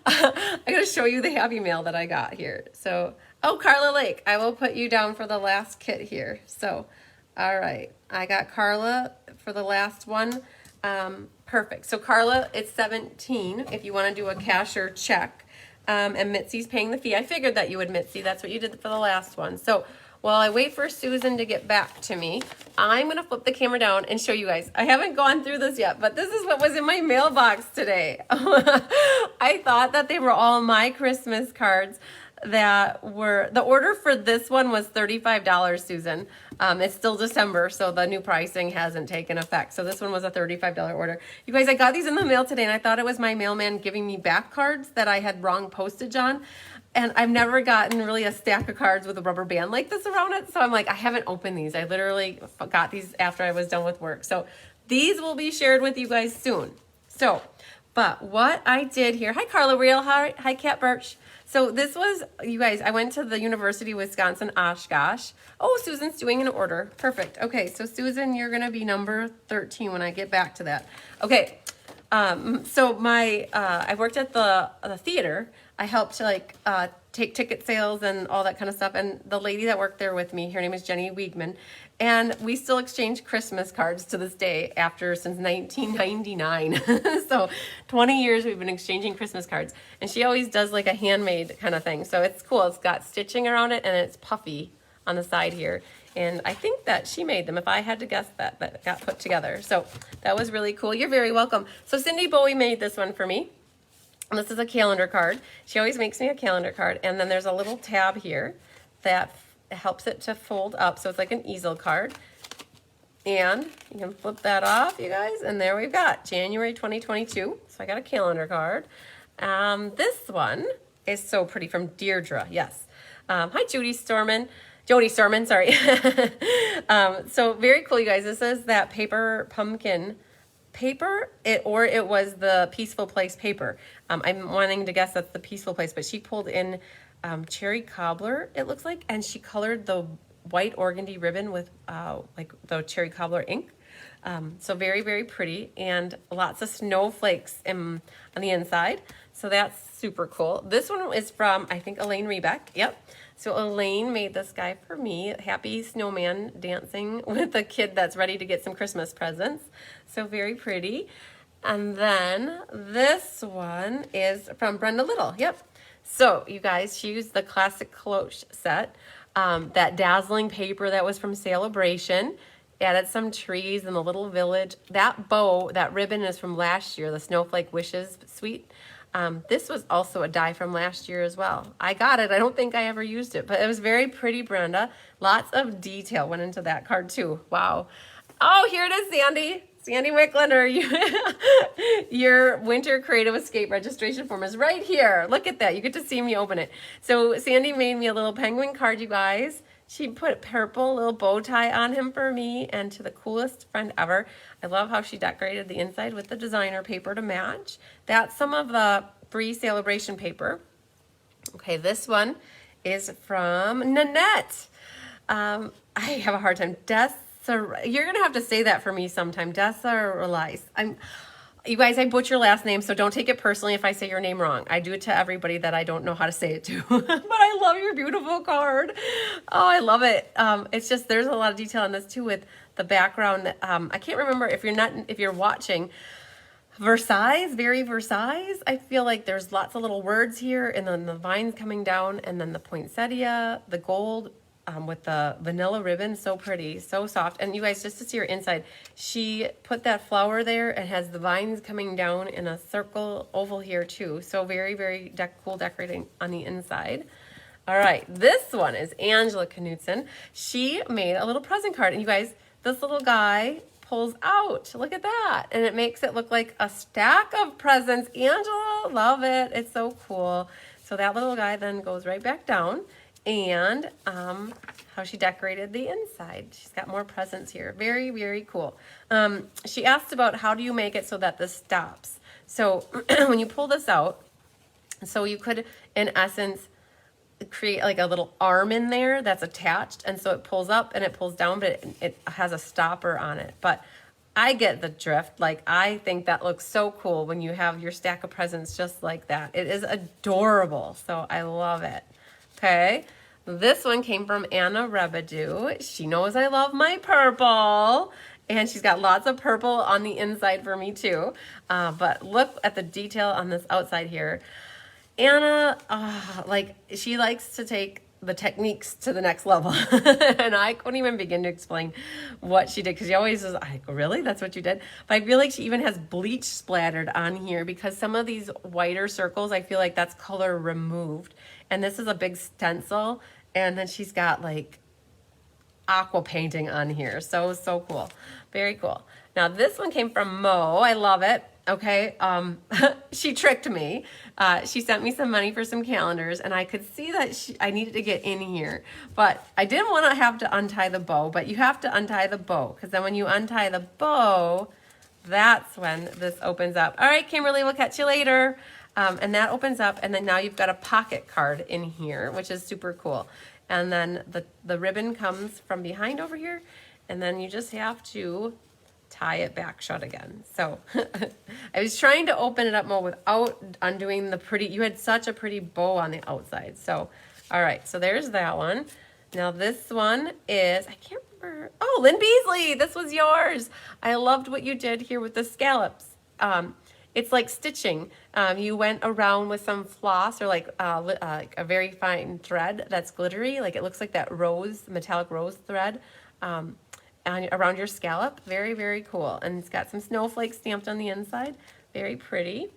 I got to show you the happy mail that I got here. So, oh, Carla Lake, I will put you down for the last kit here. So, all right. I got Carla for the last one. Perfect. So Carla, it's 17 if you want to do a cash or check. And Mitzi's paying the fee. I figured that you would, Mitzi. That's what you did for the last one. So while I wait for Susan to get back to me, I'm going to flip the camera down and show you guys. I haven't gone through this yet, but this is what was in my mailbox today. I thought that they were all my Christmas cards that were, the order for this one was $35, Susan. It's still December, so the new pricing hasn't taken effect. So this one was a $35 order. You guys, I got these in the mail today, and I thought it was my mailman giving me back cards that I had wrong postage on. And I've never gotten really a stack of cards with a rubber band like this around it. So I'm like, I haven't opened these. I literally got these after I was done with work. So these will be shared with you guys soon. So, but what I did here, hi Carla Real, hi Kat Birch. So this was, you guys, I went to the University of Wisconsin Oshkosh. Oh, Susan's doing an order. Perfect. Okay, so Susan, you're going to be number 13 when I get back to that. Okay, so I worked at the theater. I helped to take ticket sales and all that kind of stuff. And the lady that worked there with me, her name is Jenny Wiegman. And we still exchange Christmas cards to this day since 1999. So 20 years we've been exchanging Christmas cards. And she always does like a handmade kind of thing. So it's cool. It's got stitching around it and it's puffy. on the side here. And I think that she made them, if I had to guess that got put together. So that was really cool. You're very welcome. So Cindy Bowie made this one for me. And this is a calendar card. She always makes me a calendar card. And then there's a little tab here that helps it to fold up. So it's like an easel card. And you can flip that off, you guys. And there we've got January 2022. So I got a calendar card. This one is so pretty from Deirdre. Yes. Hi, Jody Storman, sorry. So very cool, you guys. This is that paper pumpkin paper, it was the Peaceful Place paper. I'm wanting to guess that's the Peaceful Place, but she pulled in cherry cobbler, it looks like, and she colored the white organdy ribbon with like the cherry cobbler ink. So very, very pretty, and lots of snowflakes on the inside. So that's super cool. This one is from, I think, Elaine Rebeck. Yep. So Elaine made this guy for me. Happy snowman dancing with a kid that's ready to get some Christmas presents. So very pretty. And then this one is from Brenda Little. Yep. So you guys, she used the classic cloche set, that dazzling paper that was from Sale-a-Bration. Added some trees in the little village. That bow, that ribbon is from last year, the Snowflake Wishes suite. This was also a die from last year as well. I got it. I don't think I ever used it, but it was very pretty, Brenda. Lots of detail went into that card too. Wow. Oh, here it is, Sandy. Sandy Wicklander, your winter creative escape registration form is right here. Look at that. You get to see me open it. So Sandy made me a little penguin card, you guys. She put purple little bow tie on him for me and to the coolest friend ever. I love how she decorated the inside with the designer paper to match. That's some of the free sale-a-bration paper. Okay, this one is from Nanette. I have a hard time. You're going to have to say that for me sometime. Desarelice. You guys, I butcher last name, so don't take it personally if I say your name wrong. I do it to everybody that I don't know how to say it to. But I love your beautiful card. Oh, I love it. It's just, there's a lot of detail on this too with the background. I can't remember if you're watching Versailles, very Versailles. I feel like there's lots of little words here, and then the vines coming down, and then the poinsettia, the gold, with the vanilla ribbon, so pretty, so soft. And you guys, just to see her inside, she put that flower there and has the vines coming down in a circle oval here too. So very, very cool decorating on the inside. All right, this one is Angela Knudsen. She made a little present card, and you guys, this little guy pulls out. Look at that, and it makes it look like a stack of presents. Angela, love it. It's so cool. So that little guy then goes right back down. And how she decorated the inside. She's got more presents here. Very, very cool. She asked about how do you make it so that this stops. So when you pull this out, so you could, in essence, create like a little arm in there that's attached. And so it pulls up and it pulls down, but it has a stopper on it. But I get the drift. Like, I think that looks so cool when you have your stack of presents just like that. It is adorable. So I love it. Okay, this one came from Anna Rebedu. She knows I love my purple, and she's got lots of purple on the inside for me too. But look at the detail on this outside here. Anna, like, she likes to take the techniques to the next level. And I couldn't even begin to explain what she did, because she always is like, really? That's what you did? But I feel like she even has bleach splattered on here, because some of these whiter circles, I feel like that's color removed. And this is a big stencil, and then she's got like aqua painting on here. So cool. Very cool. Now this one came from Mo. I love it. Okay. She tricked me. She sent me some money for some calendars, and I could see that I needed to get in here, but I didn't want to have to untie the bow, but you have to untie the bow, because then when you untie the bow, that's when this opens up. All right, Kimberly, we'll catch you later. And that opens up, and then now you've got a pocket card in here, which is super cool. And then the ribbon comes from behind over here, and then you just have to tie it back shut again. So I was trying to open it up more without undoing the pretty, you had such a pretty bow on the outside. So, all right, so there's that one. Now this one is, I can't remember. Oh, Lynn Beasley, this was yours. I loved what you did here with the scallops. it's like stitching. You went around with some floss or like a very fine thread that's glittery. Like it looks like that rose, metallic rose thread around your scallop. Very, very cool. And it's got some snowflakes stamped on the inside. Very pretty.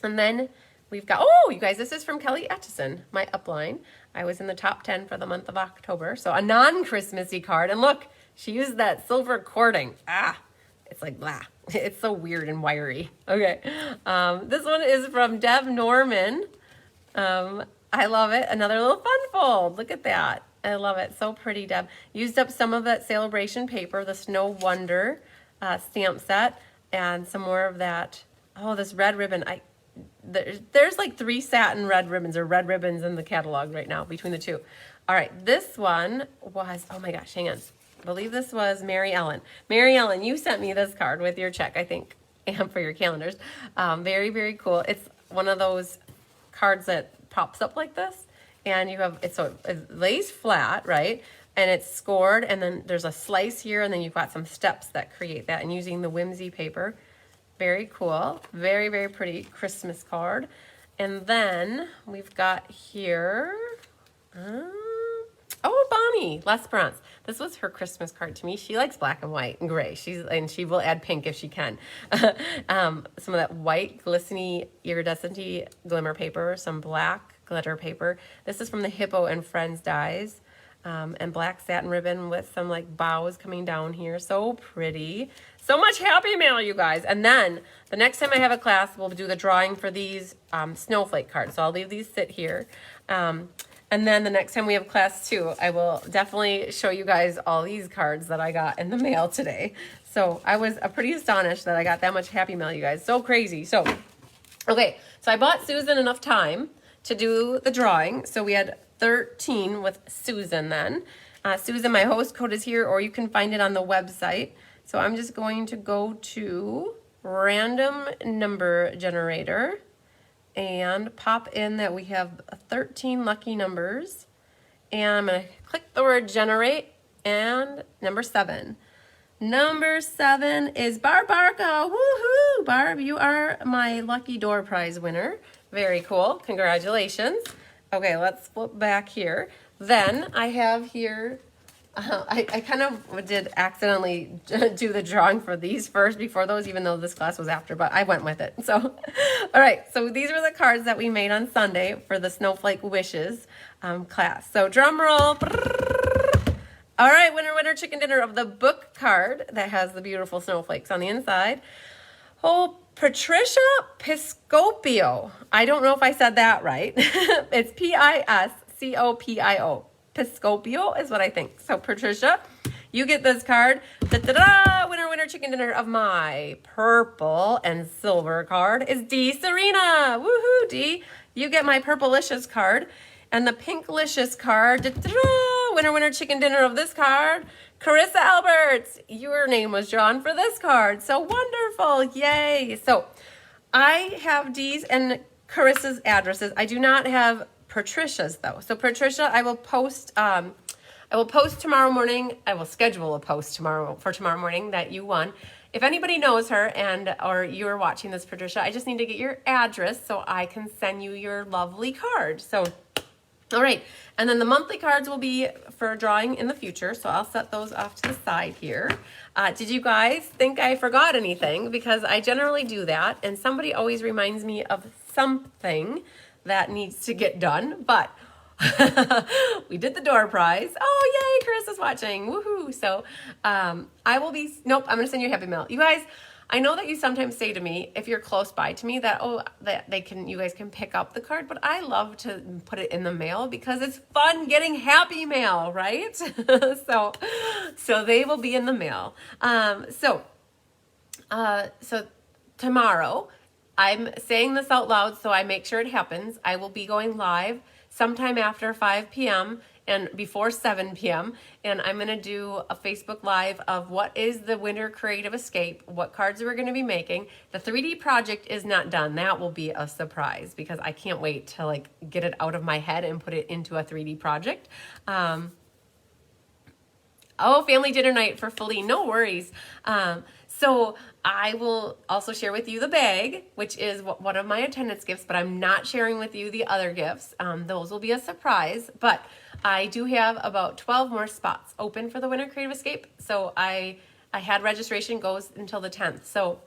And then we've got, oh, you guys, this is from Kelly Etchison, my upline. I was in the top 10 for the month of October. So a non-Christmassy card. And look, she used that silver cording. It's like, blah. It's so weird and wiry. Okay. This one is from Deb Norman. I love it. Another little fun fold. Look at that. I love it. So pretty, Deb. Used up some of that sale-a-bration paper, the Snow Wonder stamp set, and some more of that. Oh, this red ribbon. There's like 3 satin red ribbons or red ribbons in the catalog right now between the two. All right, this one was, oh my gosh, hang on. I believe this was Mary Ellen. Mary Ellen, you sent me this card with your check, I think, and for your calendars. Very, very cool. It's one of those cards that pops up like this, and you have, it lays flat, right? And it's scored, and then there's a slice here, and then you've got some steps that create that, and using the whimsy paper. Very cool. Very, very pretty Christmas card. And then we've got here, oh, Bonnie L'Esperance. This was her Christmas card to me. She likes black and white and gray. And she will add pink if she can. Some of that white, glistening, iridescent-y glimmer paper, some black glitter paper. This is from the Hippo and Friends dies. And black satin ribbon with some like bows coming down here. So pretty. So much happy mail, you guys. And then the next time I have a class, we'll do the drawing for these snowflake cards. So I'll leave these sit here. And then the next time we have class 2, I will definitely show you guys all these cards that I got in the mail today. So I was pretty astonished that I got that much happy mail, you guys. So crazy. So, okay. So I bought Susan enough time to do the drawing. So we had 13 with Susan then. Susan, my host code is here, or you can find it on the website. So I'm just going to go to random number generator and pop in that we have 13 lucky numbers. And I'm going to click the word generate and number 7. Number 7 is Barb Barca. Woohoo! Barb, you are my lucky door prize winner. Very cool. Congratulations. Okay, let's flip back here. Then I have here, I kind of did accidentally do the drawing for these first before those, even though this class was after, but I went with it. So, all right, so these were the cards that we made on Sunday for the Snowflake Wishes class. So drum roll. All right, winner, winner, chicken dinner of the book card that has the beautiful snowflakes on the inside. Oh, Patricia Piscopio. I don't know if I said that right. It's Piscopio. Piscopio is what I think. So Patricia, you get this card. Da-da-da! Winner, winner, chicken dinner of my purple and silver card is D. Serena. Woohoo, D. You get my Purplelicious card. And the Pinklicious card. Da-da-da! Winner, winner, chicken dinner of this card. Carissa Alberts, your name was drawn for this card. So wonderful. Yay. So I have Dee's and Carissa's addresses. I do not have Patricia's though. So Patricia, I will post tomorrow morning. I will schedule a post tomorrow morning that you won. If anybody knows her or you're watching this, Patricia, I just need to get your address so I can send you your lovely card. So all right, and then the monthly cards will be for drawing in the future, so I'll set those off to the side here. Did you guys think I forgot anything? Because I generally do that, and somebody always reminds me of something that needs to get done, but we did the door prize. Oh, yay, Chris is watching. Woohoo. So I'm going to send you a happy mail. You guys, I know that you sometimes say to me, if you're close by to me, that you guys can pick up the card, but I love to put it in the mail because it's fun getting happy mail, right? so they will be in the mail. So tomorrow, I'm saying this out loud so I make sure it happens. I will be going live sometime after 5 p.m. and before 7 p.m. And I'm going to do a Facebook Live of what is the Winter Creative Escape, what cards we're going to be making. The 3D project is not done. That will be a surprise because I can't wait to get it out of my head and put it into a 3D project. Family dinner night for Feline. No worries. So I will also share with you the bag, which is one of my attendance gifts, but I'm not sharing with you the other gifts. Those will be a surprise, but I do have about 12 more spots open for the Winter Creative Escape. So I had registration goes until the 10th. So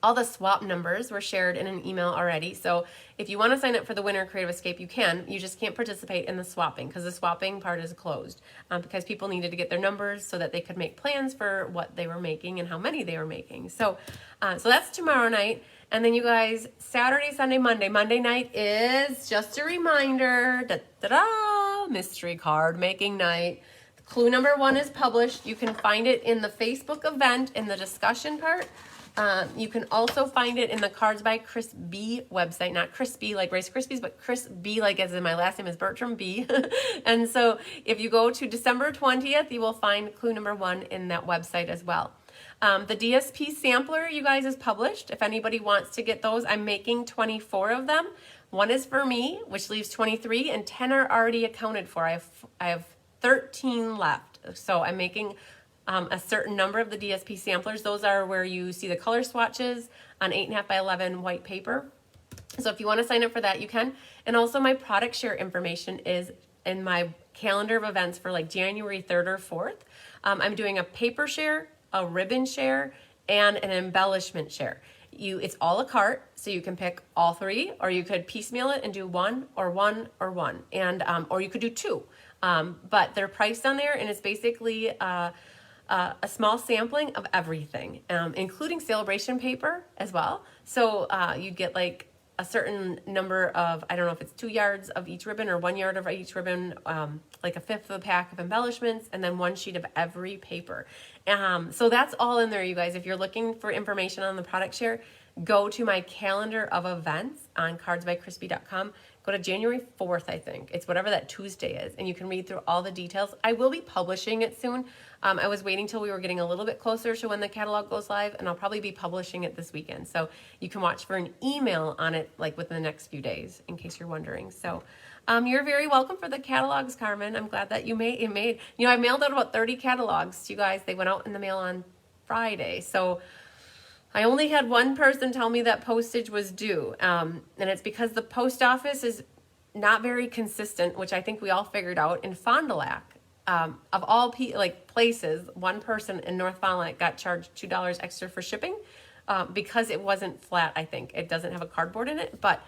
all the swap numbers were shared in an email already. So if you want to sign up for the Winter Creative Escape, you can. You just can't participate in the swapping because the swapping part is closed because people needed to get their numbers so that they could make plans for what they were making and how many they were making. So, so that's tomorrow night. And then you guys, Saturday, Sunday, Monday. Monday night is just a reminder, mystery card making night. Clue number 1 is published. You can find it in the Facebook event in the discussion part. You can also find it in the Cards by Chris B website, not Chris B like Rice Krispies, but Chris B like as in my last name is Bertram B. And so if you go to December 20th, you will find clue number 1 in that website as well. The DSP sampler, you guys, is published. If anybody wants to get those, I'm making 24 of them. 1 is for me, which leaves 23, and 10 are already accounted for. I have 13 left. So I'm making a certain number of the DSP samplers. Those are where you see the color swatches on 8.5 by 11 white paper. So if you want to sign up for that, you can. And also my product share information is in my calendar of events for like January 3rd or 4th. I'm doing a paper share, a ribbon share, and an embellishment share. It's a la carte, so you can pick all 3, or you could piecemeal it and do 1 or 1 or 1, and or you could do 2. But they're priced on there, and it's basically a small sampling of everything, including sale-a-bration paper as well. So you get like a certain number of, I don't know if it's 2 yards of each ribbon or 1 yard of each ribbon, like a fifth of a pack of embellishments, and then 1 sheet of every paper. So that's all in there, you guys. If you're looking for information on the product share, go to my calendar of events on cardsbycrispy.com. Go to January 4th, I think. It's whatever that Tuesday is, and you can read through all the details. I will be publishing it soon. I was waiting till we were getting a little bit closer to when the catalog goes live, and I'll probably be publishing it this weekend. So you can watch for an email on it like within the next few days, in case you're wondering. So you're very welcome for the catalogs, Carmen. I'm glad that you made. You know, I mailed out about 30 catalogs to you guys. They went out in the mail on Friday. So I only had one person tell me that postage was due, and it's because the post office is not very consistent, which I think we all figured out. In Fond du Lac, of all places, one person in North Fond du Lac got charged $2 extra for shipping because it wasn't flat. I think it doesn't have a cardboard in it, but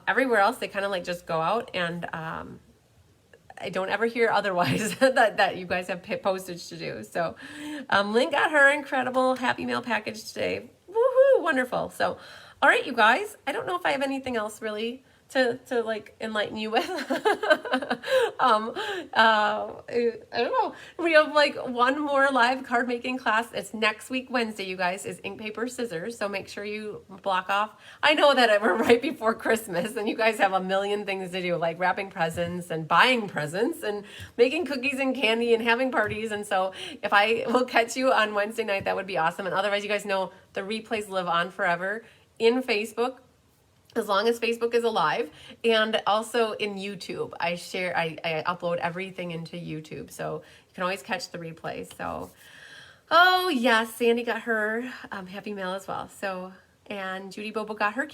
everywhere else they kind of like just go out, and I don't ever hear otherwise that you guys have postage to do. So Lynn got her incredible Happy Mail package today. Woohoo, wonderful. So, all right, you guys, I don't know if I have anything else really to like enlighten you with. I don't know. We have like one more live card making class. It's next week, Wednesday, you guys, is ink, paper, scissors. So make sure you block off. I know that we're right before Christmas and you guys have a million things to do, like wrapping presents and buying presents and making cookies and candy and having parties. And so if I will catch you on Wednesday night, that would be awesome. And otherwise, you guys know the replays live on forever in Facebook, as long as Facebook is alive, and also in YouTube. I upload everything into YouTube, so you can always catch the replay. So, oh yes, Sandy got her Happy Mail as well. So, and Judy Bobo got her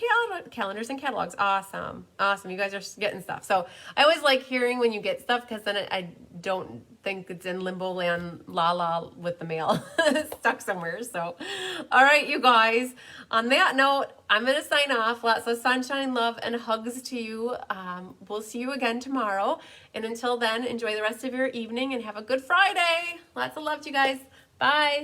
calendars and catalogs. Awesome. You guys are getting stuff. So I always like hearing when you get stuff, because then I don't think it's in limbo land, with the mail stuck somewhere. So, all right, you guys, on that note, I'm going to sign off. Lots of sunshine, love, and hugs to you. We'll see you again tomorrow. And until then, enjoy the rest of your evening and have a good Friday. Lots of love to you guys. Bye.